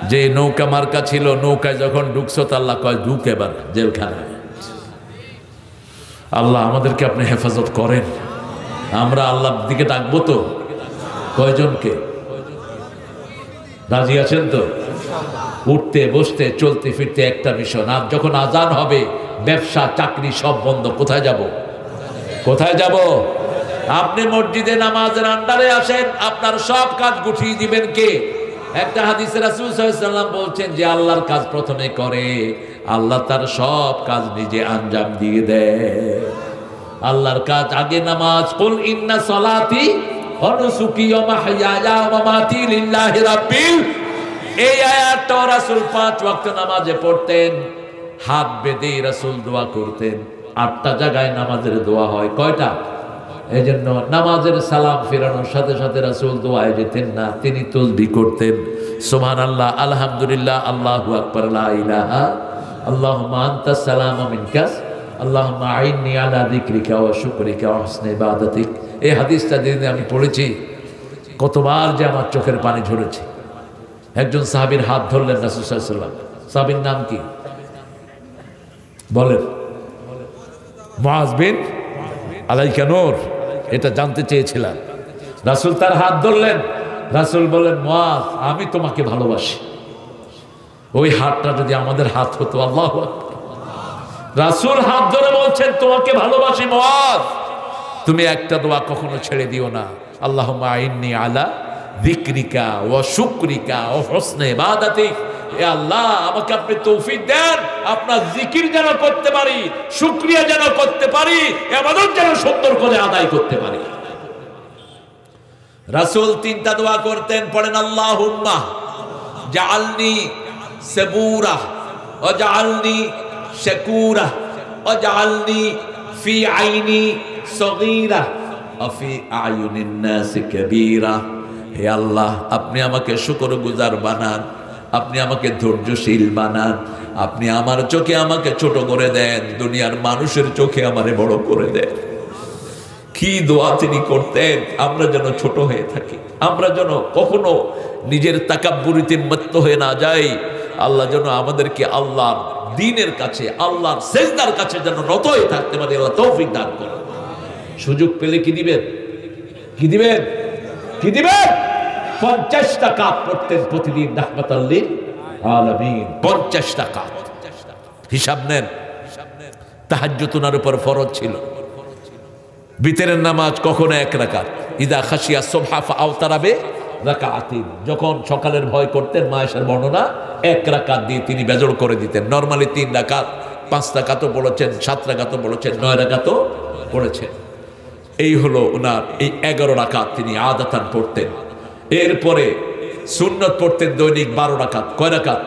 S1: যে নৌকা মার্কা ছিল, নৌকায় যখন ঢুকছো আল্লাহ কয় ঢুক এবার জেলখানায়। আল্লাহ আমাদেরকে আপনি হেফাজত করেন। আমরা আল্লাহর দিকে ডাকবো তো? কয়জনকে রাজি আছেন তো? উঠতে বসতে চলতে ফিরতে একটা মিশন। আর যখন আজান হবে ব্যবসা চাকরি সব বন্ধ। কোথায় যাব? কোথায় যাব? আপনি মসজিদে নামাজের আন্ডারে আসেন, আপনার সব কাজ গুছিয়ে দিবেন কে? একটা হাদিসে রাসূল সাল্লাল্লাহু আলাইহি ওয়াসাল্লাম বলছেন যে আল্লাহর কাজ প্রথমে করে, আল্লাহ তার সব কাজ নিজে আঞ্জাম দিয়ে দেয়। আল্লাহর কাজ আগে নামাজ। কুল ইন্না সলাতি ওয়া নুসুকি ওয়া মাহইয়ায়া ওয়া মামাতি লিল্লাহি রাব্বিল। এই আয়াতটা রাসূল 5 ওয়াক্ত নামাজে পড়তেন, হাত বেঁধে রাসূল দোয়া করতেন। 8টা জায়গায় নামাজের দোয়া হয়। কয়টা? এই জন্য নামাজের সালাম ফেরানোর সাথে সাথে রাসূল দোয়ায় যেতেন না, তিনি তাসবিহ করতেন। সুবহানাল্লাহ, আলহামদুলিল্লাহ, আল্লাহু আকবার, লা ইলাহা আল্লাহুম্মা আনতাস সালামু মিনকাস আল্লাহুম্মা আইন্নি আলা যিকরিকা ওয়া শুকরিকা ওয়া হুসনি ইবাদাতিক। এই হাদিসটা যেদিন আমি পড়েছি কতবার যে আমার চোখের পানি ঝরেছে। একজন সাহাবীর হাত ধরলেন রাসূল সাল্লাল্লাহু আলাইহি ওয়াসাল্লাম। সাহাবীর নাম কি বলেন? মুআজ বিন আলাইকা নূর। এটা জানতে চেয়েছিলাম। রাসূল তার হাত ধরলেন। রাসূল বলেন, মুআজ আমি তোমাকে ভালোবাসি। ওই হাতটা যদি আমাদের হাত হতো! আল্লাহু আকবার। রাসূল হাত ধরে বলছেন তোমাকে ভালোবাসি মুআজ, তুমি একটা দোয়া কখনো ছেড়ে দিও না। আল্লাহুম্মা আইন্নি আলা যিকরিকা ওয়া শুকরিকা ওয়া হুসনি ইবাদাতিক। হে আল্লাহ, আমাকে আপনি তৌফিক দেন, আপনার জিকির যেন করতে পারি, শুকরিয়া যেন করতে পারি, ইবাদত যেন সুন্দর করে আদায় করতে পারি। রাসূল 3টা দোয়া করতেন। পড়েন আল্লাহুম্মা জাআলনি সাবুরা ওয়া জাআলনি শাকুরা ওয়া জাআলনি ফি আইনি সগীরা ওয়া ফি আয়ুনিন নাস কাবীরা। হে আল্লাহ, আপনি আমাকে শুকরগুজার বানান, আপনি আমাকে ধৈর্যশীল বানান, আপনি আমার চোখে আমাকে ছোট করে দেন, দুনিয়ার মানুষের চোখে আমারে বড় করে দেন। কি দোয়া তিনি করতেন! আমরা যেন ছোট হয়ে থাকি, আমরা যেন কখনো নিজের তাকাব্বুরিতে মত্ত হয়ে না যাই। আল্লাহ যেন আমাদেরকে আল্লাহর দ্বীনের কাছে, আল্লাহর সিজদার কাছে যেন নত হয়ে থাকতে পারি। আল্লাহ তৌফিক দান করুন। সুযোগ পেলে কি দিবেন? কি দিবেন? কি দিবেন? 50 টাকা পড়তেন প্রতিদিন রাহমাতাল লিল আলামিন। 50 টাকা। হিসাব নেন। তাহাজ্জুদ ওনার উপর ফরজ ছিল। বিতরের নামাজ কখনো 1 রাকাত। ইদা খাশিয়া সুবহা ফাআওতারাবে রাকাআতিন। যখন সকালের ভয় করতেন, মায়েশার বর্ণনা, 1 রাকাত দিয়ে তিনি বেজড় করে দিতেন। নরমালি 3 রাকাত, 5 রাকাতও পড়েছেন, 7 রাকাতও পড়েছেন, 9 রাকাতও পড়েছেন। এই হলো ওনার এই 11 রাকাত তিনি আদাতান পড়তেন। এরপরে সুন্নত পড়তেন দৈনিক 12 রাকাত। কয় রাকাত?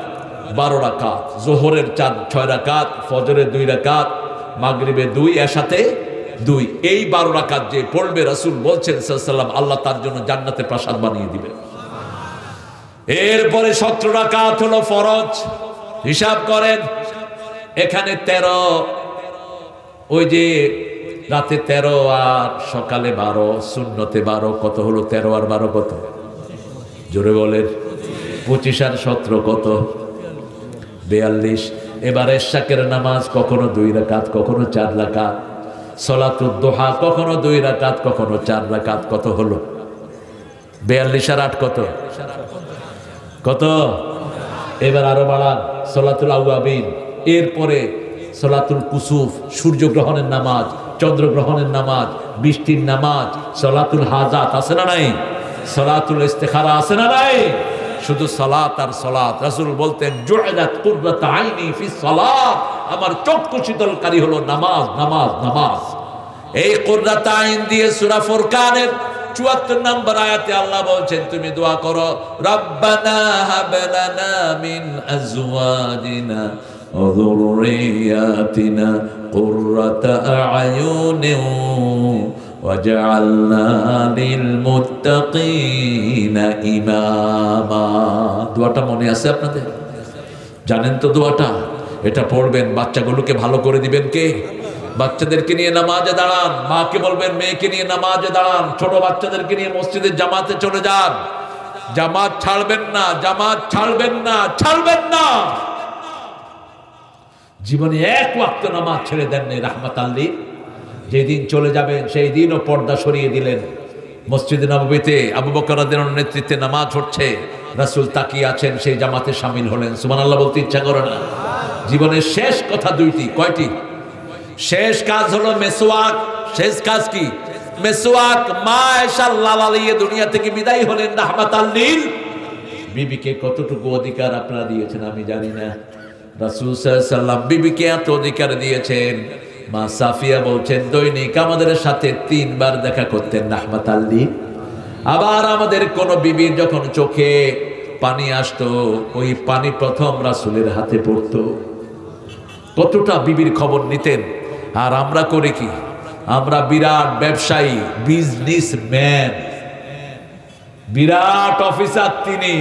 S1: 12 রাকাত, জোহরের 6 রাকাত, ফজরের 2 রাকাত, মাগরিবে 2, এশাতে 2। এই 12 রাকাত যে পড়বে রাসূল বলছেন সাল্লাল্লাহু আলাইহি ওয়াসাল্লাম আল্লাহ তার জন্য জান্নাতে প্রাসাদ বানিয়ে দিবেন। এরপরে 17 রাকাত হলো ফরজ। হিসাব করেন, এখানে 13, ওই যে রাতে 13 আর সকালে 12, সুন্নতে 12, কত হলো? 13 আর 12 কত? জোরে বলেন। 25 আর 17 কত? 42। এবারে শাকের নামাজ কখনো 2 রাকাত, কখনো 4 রাকাত। সলাতুদ দুহা কখনো 2 রাকাত, কখনো 4 রাকাত। কত হলো? 42 আর 8 কত? কত? এবার আরো বাড়ান। সলাতুল আওয়াবিন, এরপরে সলাতুল কুসুফ, সূর্যগ্রহণের নামাজ, চন্দ্রগ্রহণের নামাজ, বৃষ্টির নামাজ, সলাতুল হাজাত আছে না নাই? সলাতুল ইস্তিখারা আছে না নাই? শুধু সালাত আর সালাত। রাসূল বলতেন জুইলাত কুররাতু আইনি ফিস সালাত, আমার চক্ষু শীতলকারী হলো নামাজ, নামাজ, নামাজ। এই কুররাতু আইন দিয়ে সূরা ফুরকানের 74 নম্বর আয়াতে আল্লাহ বলছেন তুমি দোয়া করো, রব্বানা হাব লানা মিন আজওয়াজিনা ওয়া যুররিয়াতিনা কুররাতা আ'য়ুনিন ওয়াজআলনা লিল মুত্তাকিনা ইমামা। দোয়াটা মনে আছে আপনাদের? জানেন তো দোয়াটা? এটা পড়বেন, বাচ্চাগুলোকে ভালো করে দিবেন কে? বাচ্চাদেরকে নিয়ে নামাজে দাঁড়ান, মাকে বলবেন মেয়েকে নিয়ে নামাজে দাঁড়ান, ছোট বাচ্চাদেরকে নিয়ে মসজিদের জামাতে চলে যান। জামাত ছাড়বেন না, জামাত ছাড়বেন না, ছাড়বেন না। জীবনে এক ওয়াক্ত নামাজ ছেড়ে দেননি রাহমাতাল লিল। যেদিন চলে যাবেন সেই দিনও পর্দা সরিয়ে দিলেন। মসজিদে নববীতে আবু বকর রাদিয়াল্লাহু আনহুর নেতৃত্বে নামাজ হচ্ছে, রাসূল তাকিয়ে আছেন, সেই জামাতে শামিল হলেন। সুবহানাল্লাহ বলতে ইচ্ছা করে না? জীবনের শেষ কথা 2টি। কয়টি? শেষ কাজ হলো মেসওয়াক। শেষ কাজ কি? মেসওয়াক। মা আয়েশা লালালিয়ে দুনিয়া থেকে বিদায় হলেন রাহমাতাল লিল। বিবিকে কতটুকু অধিকার আপনারা দিয়েছেন আমি জানি না। রাসূল সাল্লাল্লাহু আলাইহি ওয়াসাল্লাম বিবিকে এত অধিকার দিয়েছেন, মা সাফিয়া বলছেন দৈনিক আমাদের সাথে 3 বার দেখা করতেন রাহমাতাল লিল। আবার আমাদের কোন বিবির যখন চোখে পানি আসতো, ওই পানি প্রথম রাসূলের হাতে পড়তো। কতটা বিবির খবর নিতেন। আর আমরা করে কি? আমরা বিরাট ব্যবসায়ী, বিজনেসম্যান, বিরাট অফিসার। তিনি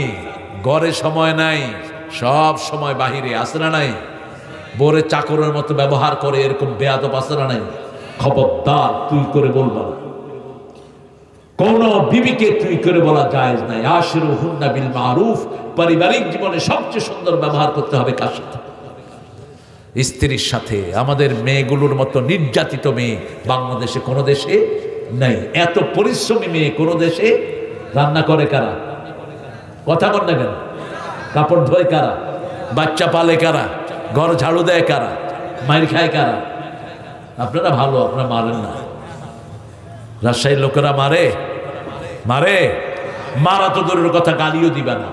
S1: ঘরে সময় নাই, সব সময় বাহিরে। আছে না নাই? বোরে চাকরের মতো ব্যবহার করে, এরকম বেয়াদব আছে না নাই? খবরদার, তুই করে বলবা না। কোন বিবিকে তুই করে বলা জায়েজ নাই। আশিরুহুন্না বিল মারুফ। পারিবারিক জীবনে সবচেয়ে সুন্দর ব্যবহার করতে হবে কার সাথে? স্ত্রীর সাথে। আমাদের মেয়েগুলোর মতো নির্যাতিত মেয়ে বাংলাদেশে কোনো দেশে নাই। এত পরিশ্রমী মেয়ে কোনো দেশে। রান্না করে কারা? কথা বল না কেন? কাপড় ধোয় কারা? বাচ্চা পালে কারা? ঘর ঝাড়ু দেয় কারা? মাইর খায় কারা? আপনারা ভালো, আপনারা মারেন না। রাজশাহীর লোকেরা মারে, মারে। মারা তো দূরের কথা, গালিও দিবে না।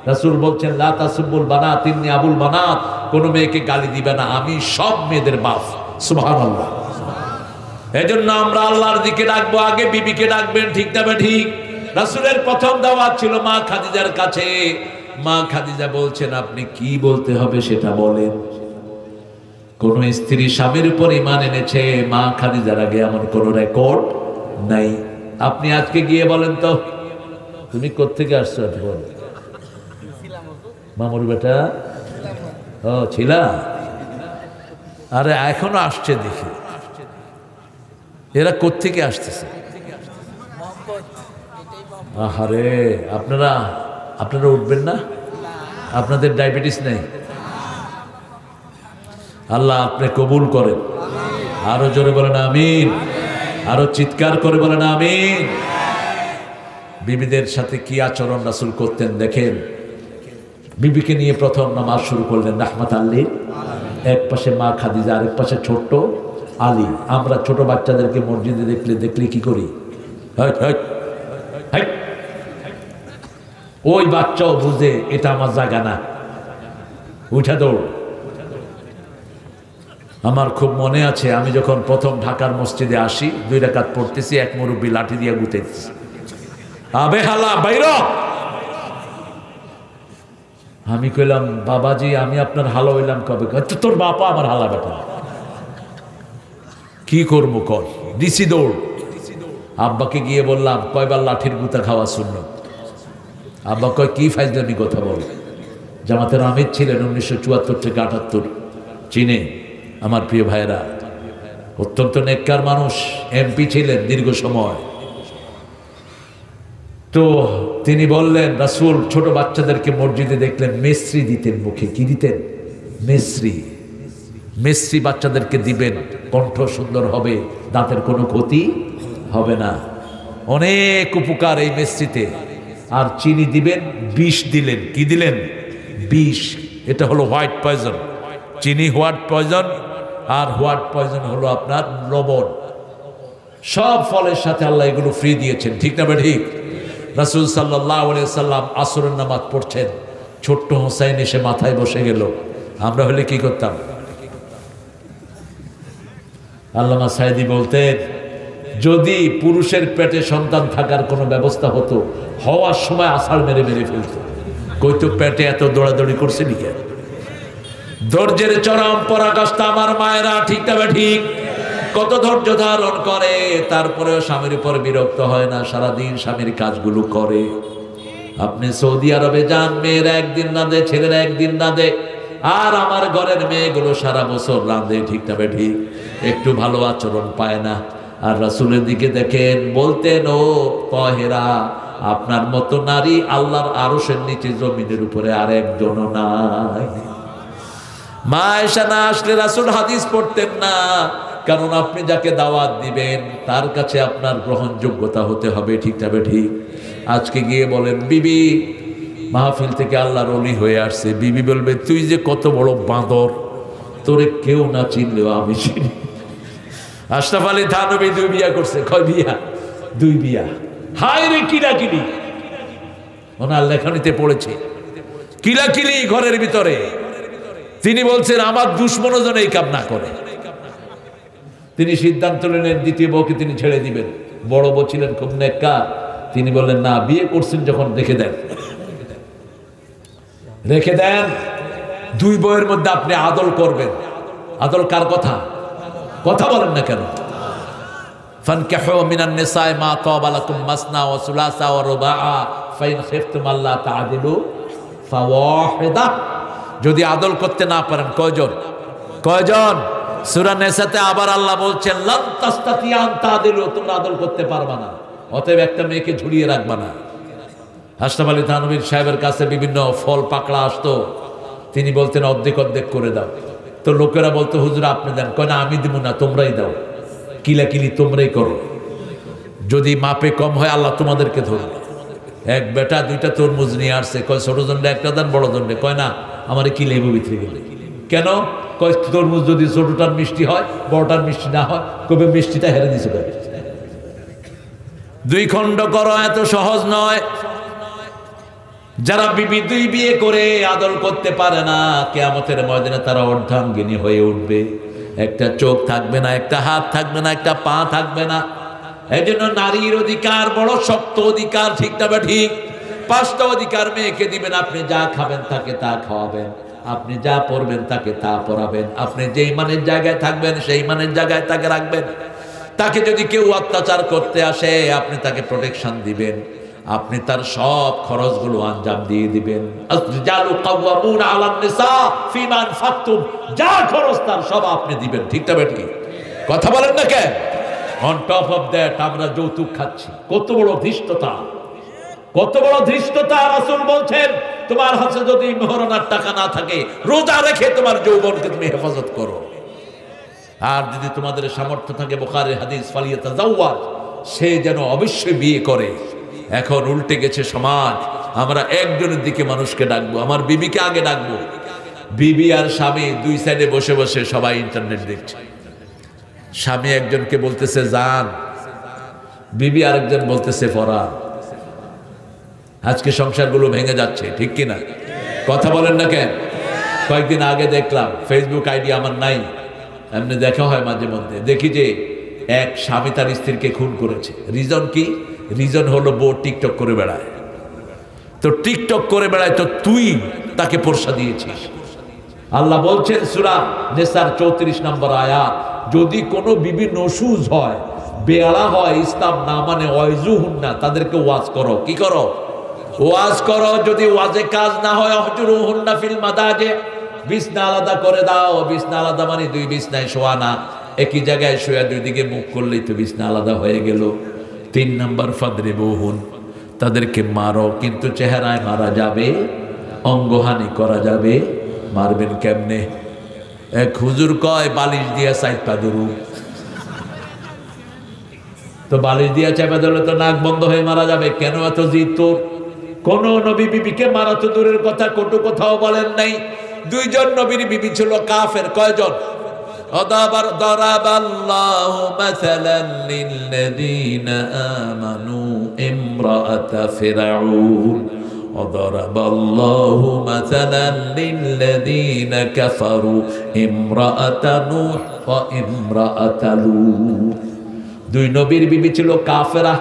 S1: রাসূল বলছেন লা তাসুবুল বানাত ইন্নী আবুল বানাত, কোন মেয়েকে গালি দিবে না, আমি সব মেয়েদের বাপ। সুবহানাল্লাহ। এজন্য আমরা আল্লাহর দিকে ডাকবো, আগে বিবিকে ডাকবেন। ঠিক না? ঠিক। রাসূলের প্রথম দাওয়াত ছিল মা খাদিজার কাছে। মা খাদিজা বলছেন আপনি কি বলতে হবে সেটা বলেন। কোন স্ত্রী স্বামীর উপর ঈমান এনেছে মা খাদিজার আগে এমন কোন রেকর্ড নাই। আপনি আজকে গিয়ে বলেন তো, তুমি কোত্থেকে আসছো? বল। মামুর বেটা? ও ছিলা? আরে এখনো আসছে দেখি। এরা কোত্থেকে আসতেছে? আহারে, আপনারা উঠবেন না? আপনাদের ডায়াবেটিস নেই? আল্লাহ আপনি কবুল করেন। আরো জোরে বলেন আমিন। আরো চিৎকার করে বলেন আমিন। বিবিদের সাথে কি আচরণ রাসূল করতেন দেখেন। বিবিকে নিয়ে প্রথম নামাজ শুরু করলেন রাহমাতাল লিল। এক পাশে মা খাদিজা, আরেক পাশে ছোট্ট আলী। আমরা ছোট বাচ্চাদেরকে মসজিদে দেখলে কি করি? ওই বাচ্চাও বুঝে এটা আমার জায়গা না, উঠা দৌড়। আমার খুব মনে আছে, আমি যখন প্রথম ঢাকার মসজিদে আসি, 2 রাকাত পড়তেছি, এক মুরব্বী লাঠি দিয়ে গুতাইতেছে, আবে হালা বাইর। আমি কইলাম বাবাজি আমি আপনার হালা হইলাম কবে? তোর বাপা আমার হালা বেটা। কি করবো কর, দিছি দৌড়। আব্বাকে গিয়ে বললাম কয়বার লাঠির গুতা খাওয়া সুন্নত। আব্বা কয় কি ফাইজলামি কথা বল। জামাতের আমির ছিলেন 1974 থেকে 78, চিনে আমার প্রিয় ভাইরা, অত্যন্ত নেককার মানুষ, এমপি ছিলেন দীর্ঘ সময়। তো তিনি বললেন রাসূল ছোট বাচ্চাদেরকে মসজিদে দেখলেন মেসরি দিতেন মুখে। কি দিতেন? মেসরি। মেসরি বাচ্চাদেরকে দিবেন, কণ্ঠ সুন্দর হবে, দাঁতের কোনো ক্ষতি হবে না, অনেক উপকার এই মেসরিতে। আর চিনি দিবেন, বিষ দিলেন। কি দিলেন? বিষ। এটা হলো হোয়াইট পয়জন। চিনি হোয়াইট পয়জন, আর হোয়াইট পয়জন হলো আপনার লবণ। সব ফলের সাথে আল্লাহ এগুলো ফ্রি দিয়েছেন, ঠিক না ঠিক? রাসূল সাল্লাল্লাহু আলাইহি সাল্লাম আসরের নামাজ পড়ছেন, ছোট্ট হোসাইন এসে মাথায় বসে গেল। আমরা হলে কি করতাম? আল্লামা সাইদি বলতেন যদি পুরুষের পেটে সন্তান থাকার কোনো ব্যবস্থা হতো, হওয়ার সময় আষাঢ় মেরে মেরে ফেলতো। কইতো পেটে এত দৌড়াদৌড়ি করছে লিখে। ধৈর্যের চরম পরাকাষ্ঠা আমার মায়েরা, ঠিক না ঠিক? কত ধৈর্য ধারণ করে, তারপরেও স্বামীর উপর বিরক্ত হয় না, সারাদিন স্বামীর কাজগুলো করে। আপনি সৌদি আরবে যান, মেয়েরা একদিন রাঁধে, ছেলেরা একদিন রাঁধে, আর আমার ঘরের মেয়েগুলো সারা বছর রাঁধে, ঠিক না ঠিক? একটু ভালো আচরণ পায় না। আর রাসূলের দিকে দেখেন, বলতেন ও তাহেরা, আপনার মতো নারী আল্লাহর আরশের নিচে জমিনের উপরে আর একজনও নাই। মা আয়েশা না আসলে রাসূল হাদিস পড়তেন না, কারণ আপনি যাকে দাওয়াত দিবেন তার কাছে আপনার গ্রহণযোগ্যতা হতে হবে, ঠিক না ঠিক? আজকে গিয়ে বলেন বিবি মাহফিল থেকে আল্লাহর ওলি হয়ে আসছে, বিবি বলবে তুই যে কত বড় বাঁদর, তোরে কেউ না চিনলেও আমি চিনি। আশরাফ আলী থানভী 2 বিয়া করছে। কয় বিয়া? 2 বিয়া। হায় রে কিলাকিলি, ওনার লেখনীতে পড়েছে কিলাকিলি ঘরের ভিতরে। তিনি বলছেন আমার দুশ্মনও যেন এই কাম না করে। তিনি সিদ্ধান্ত নিলেন দ্বিতীয় বউকে তিনি ছেড়ে দিবেন। বড় বউ ছিলেন খুব নেককার, তিনি বললেন না, বিয়ে করছেন যখন রেখে দেন, রেখে দেন। 2 বউয়ের মধ্যে আপনি আদল করবেন। আদল কার কথা? কথা বলেন না কেন? ফানকিহু মিনান নিসাই মা তাবা লাকুম মাসনা ওয়া সুলাসা ওয়া রুবাআ ফাইন খিফতুম আল্লা তা'দিলু ফাওয়াহিদা। যদি আদল করতে না পারেন, কয়জন? কয়জন? সূরা নিসাতে আবার আল্লাহ বলছেন লান তাস্তাতিয়া আন তা'দিলু, তোমরা আদল করতে পারবা না, অতএব একটা মেয়েকে ঝুলিয়ে রাখবা না। আশরাফ আলী থানভী সাহেবের কাছে বিভিন্ন ফল পাকড়া আসতো, তিনি বলতেন অর্ধেক অর্ধেক করে দাও। তো লোকেরা বলতো হুজুর আপনি দেন। কয় না আমি দিব না, তোমরাই দাও, কিলাকিলি তোমরাই করো, যদি মাপে কম হয় আল্লাহ তোমাদেরকে ধরবে। এক বেটা 2টা তরমুজ নিয়ে আসছে, কয় ছোট জন্ডে একটা দেন, বড় জন্ডে। কয় না আমার কি লেবু ভিতরে গেলে। কেন? কয় তরমুজ যদি ছোটটার মিষ্টি হয়, বড়টার মিষ্টি না হয়, কবে মিষ্টিটা হেরে দিছে। 2 খণ্ড করো, এত সহজ নয়। যারা বিবি 2 বিয়ে করে আদল করতে পারে না, কিয়ামতের ময়দানে তারা অর্ধাঙ্গিনী হয়ে উঠবে। একটা চোখ থাকবে না, একটা হাত থাকবে না, একটা পা থাকবে না। এই জন্য নারীর অধিকার বড় শক্ত অধিকার, ঠিক না ঠিক? 5টা অধিকার মেয়েকে দিবেন। আপনি যা খাবেন তাকে তা খাওয়াবেন, আপনি যা পড়বেন তাকে তা পড়াবেন, আপনি যেই মানের জায়গায় থাকবেন সেই মানের জায়গায় তাকে রাখবেন। তাকে যদি কেউ অত্যাচার করতে আসে আপনি তাকে প্রোটেকশন দিবেন, আপনি তার সব খরচগুলো আঞ্জাম দিয়ে দিবেন। যা খরচ তার সব আপনি দিবেন, ঠিক না বেটি? কথা বলেন না কেন? অন টপ অফ দ্যাট আমরা যৌতুক খাচ্ছি। কত বড় ধৃষ্টতা, কত বড় ধৃষ্টতা! রাসূল বলছেন তোমার হাতে যদি মেহরানার টাকা না থাকে, রোজা রেখে তোমার যৌবনকে তুমি হেফাজত করো। আর যদি তোমাদের সামর্থ্য থাকে, বুখারীর হাদিস, ফালিয়াতাজাওয়াজ, সে যেন অবশ্যই বিয়ে করে। এখন উল্টে গেছে সমাজ, আমরা একজনের দিকে মানুষকে ডাকবো, আমার বিবিকে আগে ডাকবো। বিবি আর স্বামী 2 সাইডে বসে বসে সবাই ইন্টারনেট দেখছে। স্বামী একজনকে বলতেছে জান, বিবি আরেকজন বলতেছে ফরান। আজকে সংসারগুলো ভেঙে যাচ্ছে, ঠিক কিনা? কথা বলেন না কেন? কয়েকদিন আগে দেখলাম, ফেসবুক আইডি আমার নাই, এমনি দেখা হয় মাঝে মধ্যে, দেখি যে এক স্বামী তার স্ত্রীকে খুন করেছে। রিজন কি? রিজন হলো বউ টিকটক করে বেড়ায়। তো টিকটক করে বেড়ায়, তো তুই তাকে পরশা দিয়েছিস। আল্লাহ বলছেন সূরা নিসার 34 নম্বর আয়াত, যদি কোনো বিবি নসুজ হয়, বেয়ারা হয়, ইসলাম না মানে, ওয়াইজুহুন্না, তাদেরকে ওয়াজ করো। কি করো? ওয়াজ করো। যদি ওয়াজে কাজ না হয়, অহজুরুহুন্না ফিল মাদাজে, বিছনা আলাদা করে দাও। বিছনা আলাদা মানে দুই বিছনায় শোয়া না, একই জায়গায় শোয়া দুই দিকে মুখ করলেই তো বিছনা আলাদা হয়ে গেল। 3 নম্বর ফাদরিবুহুন, তাদেরকে মারো, কিন্তু চেহারায় মারা যাবে, অঙ্গহানি করা যাবে। মারবেন কেমনে? এক হুজুর কয় বালিশ দিয়া চাইপা ধরু। তো বালিশ দিয়া চাইপা ধরলে তো নাক বন্ধ হয়ে মারা যাবে। কেন এত জিদ তোর? কোন নবী বিবিকে মারা তো দূরের কথা, কটু কথাও বলেন নাই। 2 জন নবীর বিবি ছিল কাফের। কয়জন? দারাবাল্লাহু মাসালান লিল্লাযীনা আমানু ইমরাআতা ফিরআউন وضرب الله مثلا للذين كفروا امرأة نوح وامرأة لوط। 2 নবীর বিবি ছিল কাফেরা,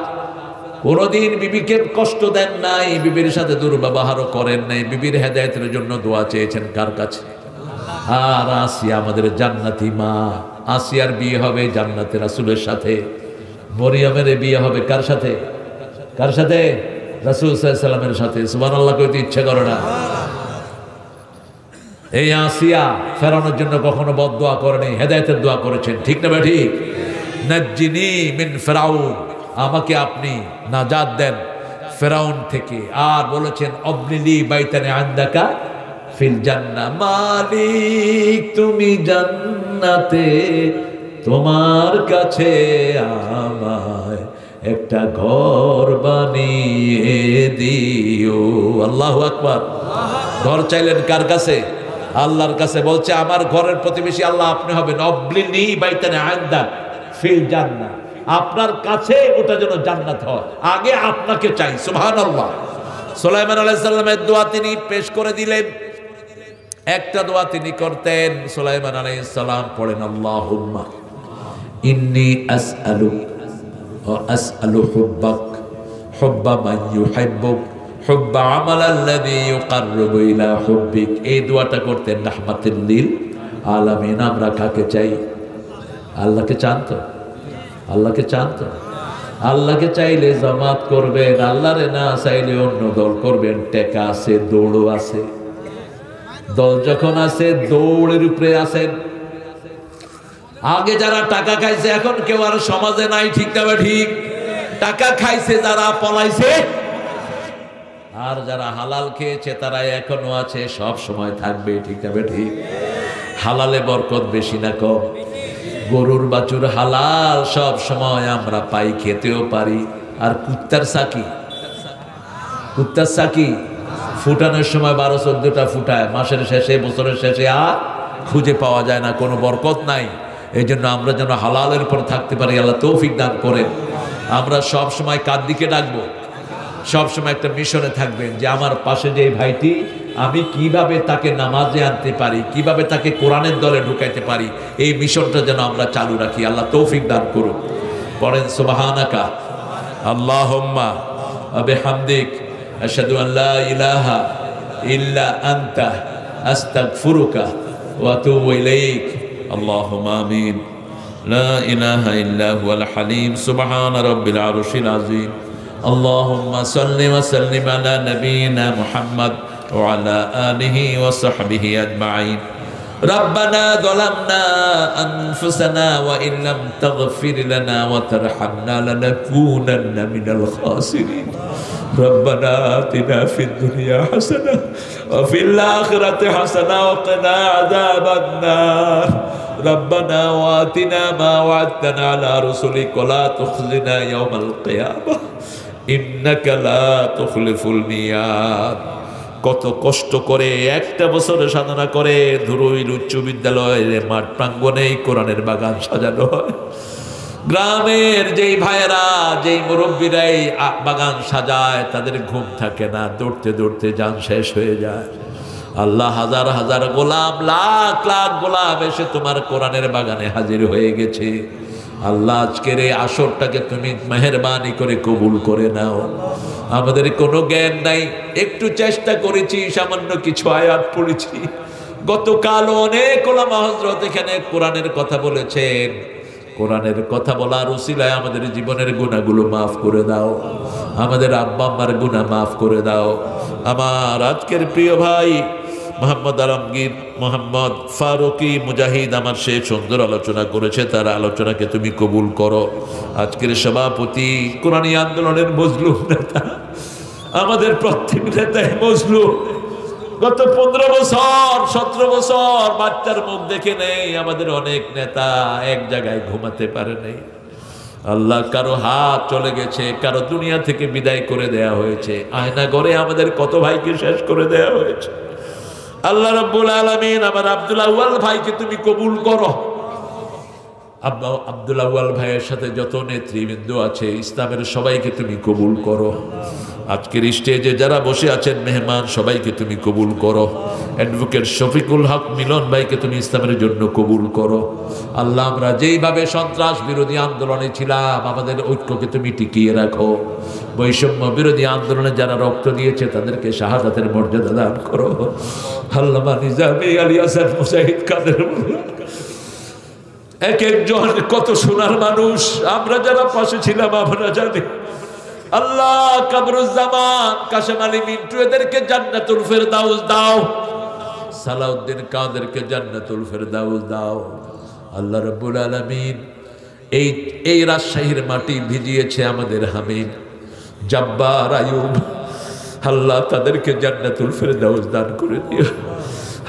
S1: কোনদিন বিবিকে কষ্ট দেন নাই, বিবির সাথে দুর্ব্যবহারও করেন নাই, বিবির হেদায়েতের জন্য দোয়া চেয়েছেন কার কাছে? আর আসিয়া আমাদের জান্নাতি মা, আসিয়ার বিয়ে হবে জান্নাতের রাসূলের সাথে। মরিয়মের বিয়ে হবে কার সাথে? কার সাথে? রাসূল সাল্লাল্লাহু আলাইহি ওয়াসাল্লামের সাথে। সুবহানাল্লাহ কইতে ইচ্ছা করে না? এই আসিয়া ফেরাউনের জন্য কখনো বদদোয়া করেনি, হেদায়েতের দোয়া করেছেন। ঠিক না ভাই? ঠিক। নাজ্জিনি মিন ফিরাউন, আমাকে আপনি নাজাত দেন ফেরাউন থেকে। আর বলেছেন অবনিলি বাইতানে আন্দাকা ফিল জান্নাহ, মালিক তুমি জান্নাতে তোমার কাছে আমায় একটা ঘর বানিয়ে দিও। আল্লাহু আকবার। ঘর চাইলেন কার কাছে? আল্লাহর কাছে। বলছে আমার ঘরের প্রতিবেশী আল্লাহ আপনি হবেন। অবনিলি বাইতানে আন্দাক ফিল জান্নাহ, আপনার কাছে ওটা যেন জান্নাত হয়, আগে আপনাকে চাই। সুবহানাল্লাহ। সুলাইমান আলাইহিস সালামের দোয়া তিনি পেশ করে দিলেন। একটা দোয়া তিনি করতেন। সুলাইমান আলাইহিস সালাম পড়েন আল্লাহুম্মা ইন্নী আসআলুক ওয়া আসআলু হুব্বাক হুব্বা মান ইউহিব্বুক হুব্বা আমালাল্লাযী ইউকাররিবু ইলা হুব্বিক। এই দোয়াটা করতেন রাহমাতুল লিল আলামিন। আমরা কাকে চাই? আল্লাহকে চান তো? আল্লাহকে চান তো? আল্লাহকে চাইলে জামাত করবেন, আল্লাহরে না চাইলে অন্য দল করবেন। টেকা আছে, দৌড়ও আছে। দল যখন আছে, দৌড়ের উপরে আছেন। আগে যারা টাকা খাইছে এখন কেউ আর সমাজে নাই। ঠিক না? ঠিক। টাকা খাইছে যারা, পলাইছে। আর যারা হালাল খেয়েছে তারা এখনো আছে, সব সময় থাকবে। ঠিক না? ঠিক। হালালে বরকত বেশি না কম? গরুর বাছুর হালাল, সব সময় আমরা পাই, খেতেও পারি। আর কুত্তার সাকি, কুত্তার সাকি ফুটানোর সময় 12-14টা ফুটায়, মাসের শেষে, বছরের শেষে আর খুঁজে পাওয়া যায় না, কোনো বরকত নাই। এই জন্য আমরা যেন হালালের উপর থাকতে পারি, আল্লাহ তৌফিক দান করেন। আমরা সব সময় কার দিকে ডাকবো? সব সময় একটা মিশনে থাকবেন যে আমার পাশে যে ভাইটি, আমি কিভাবে তাকে নামাজে আনতে পারি, কিভাবে তাকে কোরআনের দলে ঢুকাইতে পারি, এই মিশনটা যেন আমরা চালু রাখি। আল্লাহ তৌফিক দান করুন। পড়েন সুবহানাকা আল্লাহুম্মা ওয়া বিহামদিক আশহাদু আন লা ইলাহা ইল্লা আনতা আস্তাগফিরুকা ওয়া আতুবু ইলাইক। আল্লাহুম্মা আমিন। লা ইলাহা ইল্লা হুয়াল হালিম সুবহান রাব্বিল আরশিল আযীম। اللهم صل وسلم على نبينا محمد وعلى آله وصحبه أجمعين. ربنا ظلمنا أنفسنا وإن لم تغفر لنا وترحمنا لنكونن من الخاسرين. ربنا آتنا في الدنيا حسنة وفي الآخرة حسنة وقنا عذاب النار. ربنا وآتنا ما وعدتنا على رسلك ولا تخزنا يوم القيامة ইন্নাকা লা তুখলিফুল মিয়াদ। কত কষ্ট করে একটা বছরে সাধনা করে ধুরুইল উচ্চ বিদ্যালয়ের মাঠ প্রাঙ্গণে কোরআনের বাগান সাজানো হয়। গ্রামের যেই ভাইয়েরা, যেই মুরব্বীরাই বাগান সাজায়, তাদের ঘুম থাকে না, দৌড়তে দৌড়তে জান শেষ হয়ে যায়। আল্লাহ হাজার হাজার গোলাম, লাখ লাখ গোলাম এসে তোমার কোরআনের বাগানে হাজির হয়ে গেছে। আল্লাহ আজকের এই আসরটাকে তুমি মেহেরবানি করে কবুল করে নাও। আমাদের কোনো জ্ঞান নাই, একটু চেষ্টা করেছি, সামান্য কিছু আয়াত পড়েছি। গতকাল অনেক ওলামা হযরত এখানে কোরআনের কথা বলেছেন। কোরআনের কথা বলার উসিলায় আমাদের জীবনের গুনাহগুলো মাফ করে দাও, আমাদের আব্বা আম্মার গুনাহ মাফ করে দাও। আমার আজকের প্রিয় ভাই মোহাম্মদ আলমগীর, মোহাম্মদ ফারুকি মুজাহিদ আমার সে সুন্দর আলোচনা করেছে, তার আলোচনাকে তুমি কবুল করো। আজকের সভাপতি কোরআনী আন্দোলনের মজলুম নেতা, আমাদের প্রত্যেক নেতাই মজলুম। গত 15 বছর 17 বছর বাচ্চার মুখ দেখে নেই। আমাদের অনেক নেতা এক জায়গায় ঘুমাতে পারে নাই। আল্লাহ কারো হাত চলে গেছে, কারো দুনিয়া থেকে বিদায় করে দেয়া হয়েছে। আয়না ঘরে আমাদের কত ভাইকে শেষ করে দেয়া হয়েছে। আল্লাহ রাব্বুল আলামিন আমার আব্দুল আউয়াল ভাইকে তুমি কবুল করো। আব্দুল আউয়াল ভাইয়ের সাথে যত নেতৃবৃন্দ আছে ইসলামের সবাইকে তুমি কবুল করো। আজকের স্টেজে যারা বসে আছেন মেহমান সবাইকে তুমি কবুল করো। অ্যাডভোকেট শফিকুল হক মিলন ভাইকে তুমি ইসলামের জন্য কবুল করো। আল্লাহ আমরা যেইভাবে সন্ত্রাস বিরোধী আন্দোলনে ছিলাম আমাদের ঐক্যকে তুমি টিকিয়ে রাখো। বৈষম্য বিরোধী আন্দোলনে যারা রক্ত দিয়েছে তাদেরকে শাহাদাতের মর্যাদা দান করো। আল্লামা নিজামী আলী হাসান মুজাহিদ কাদের এক একজন কত সোনার মানুষ, আমরা যারা পাশে ছিলাম আমরা জানি। আল্লাহ কামরুজ্জামান, কাশেম আলী মিন্টু এদেরকে জান্নাতুল ফেরদাউস দাও। সালাউদ্দিন কাদেরকে জান্নাতুল ফেরদাউস দাও। আল্লাহ রাব্বুল আলামিন এই রাজশাহীর মাটি ভিজিয়েছে আমাদের হামিদ, জব্বার, আয়ুব। আল্লাহ তাদেরকে জান্নাতুল ফেরদাউস দান করে দিও।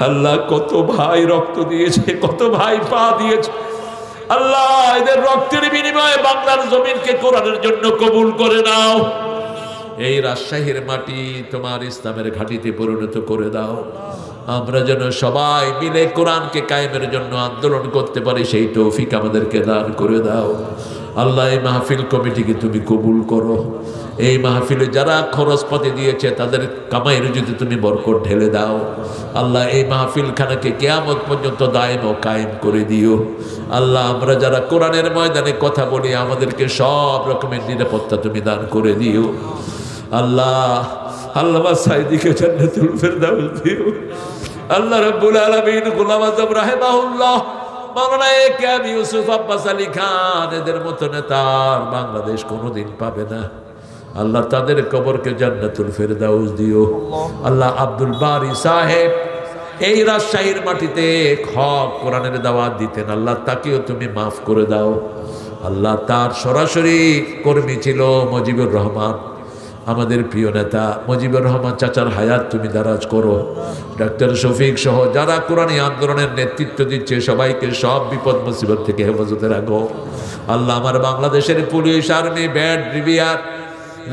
S1: আল্লাহ কত ভাই রক্ত দিয়েছে, কত ভাই পা দিয়েছে। আল্লাহ এদের রক্তের বিনিময়ে বাংলার জমিনকে কোরআনের জন্য কবুল করে নাও। এই রাজশাহীর মাটি তোমার ইসলামের ঘাঁটিতে পরিণত করে দাও। আমরা যেন সবাই মিলে কোরআনকে কায়েমের জন্য আন্দোলন করতে পারি, সেই তৌফিক আমাদেরকে দান করে দাও। আল্লাহ এই মাহফিল কমিটিকে তুমি কবুল করো। এই মাহফিলে যারা খরচপাতি দিয়েছে তাদের কামাইয়ের যদি তুমি বরকত ঢেলে দাও। আল্লাহ এই মাহফিল খানাকে কিয়ামত পর্যন্ত দায়েম ও কায়েম করে দিও। আল্লাহ আমরা যারা কোরআনের ময়দানে কথা বলি আমাদেরকে সব রকমের নিরাপত্তা তুমি দান করে দিও। আল্লাহ আল্লামা সাইদিকে জান্নাতুল ফেরদাউস দিও। আল্লাহ রাব্বুল আলামিন গোলাম আযম রাহিমাহুল্লাহ, মাওলানা একেএম ইউসুফ আব্বাস আলী খান এদের মতো নেতা বাংলাদেশ কোনোদিন পাবে না। আল্লাহ তাদের কবরকে জান্নাতুল ফেরদাউস দিও। আল্লাহ আব্দুল বারী সাহেব এই রাজশাহীর মাটিতে হক কোরআনের দাওয়াত দিতেন, আল্লাহ তাকেও তুমি মাফ করে দাও। আল্লাহ তার সরাসরি কর্মী ছিল মুজিবুর রহমান, আমাদের প্রিয় নেতা মুজিবুর রহমান চাচার হায়াত তুমি দারাজ করো। ডাক্তার শফিক সহ যারা কোরআনী আন্দোলনের নেতৃত্ব দিচ্ছে সবাইকে সব বিপদ মুসিবত থেকে হেফাজতে রাখো। আল্লাহ আমার বাংলাদেশের পুলিশ, আর্মি, ব্যান্ড, রিভিয়ার,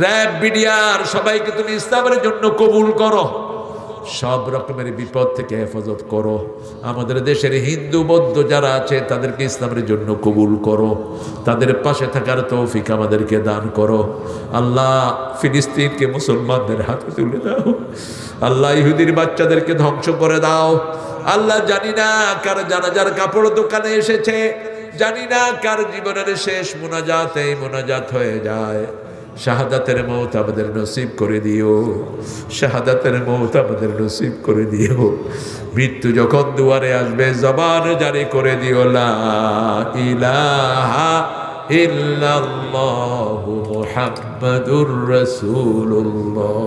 S1: র্যাব, বিডিআর সবাইকে তুমি ইসলামের জন্য কবুল করো। সব রকমের বিপদ থেকে হেফাজত করো। আমাদের দেশের হিন্দু বৌদ্ধ যারা আছে তাদেরকে ইসলামের জন্য কবুল করো। তাদের পাশে থাকার তৌফিক আমাদেরকে দান করো। আল্লাহ ফিলিস্তিনকে মুসলমানদের হাতে তুলে দাও। আল্লাহ ইহুদির বাচ্চাদেরকে ধ্বংস করে দাও। আল্লাহ জানি না কার জানাজার কাপড় দোকানে এসেছে, জানি না কার জীবনের শেষ মোনাজাত এই মোনাজাত হয়ে যায়। শাহাদাতের মৌত আমাদের নসিব করে দিও। শাহাদাতের মৌত আমাদের নসিব করে দিও। মৃত্যু যখন দুয়ারে আসবে জবান জারি করে দিও লা ইলাহা ইল্লাল্লাহু মুহাম্মাদুর রাসূলুল্লাহ।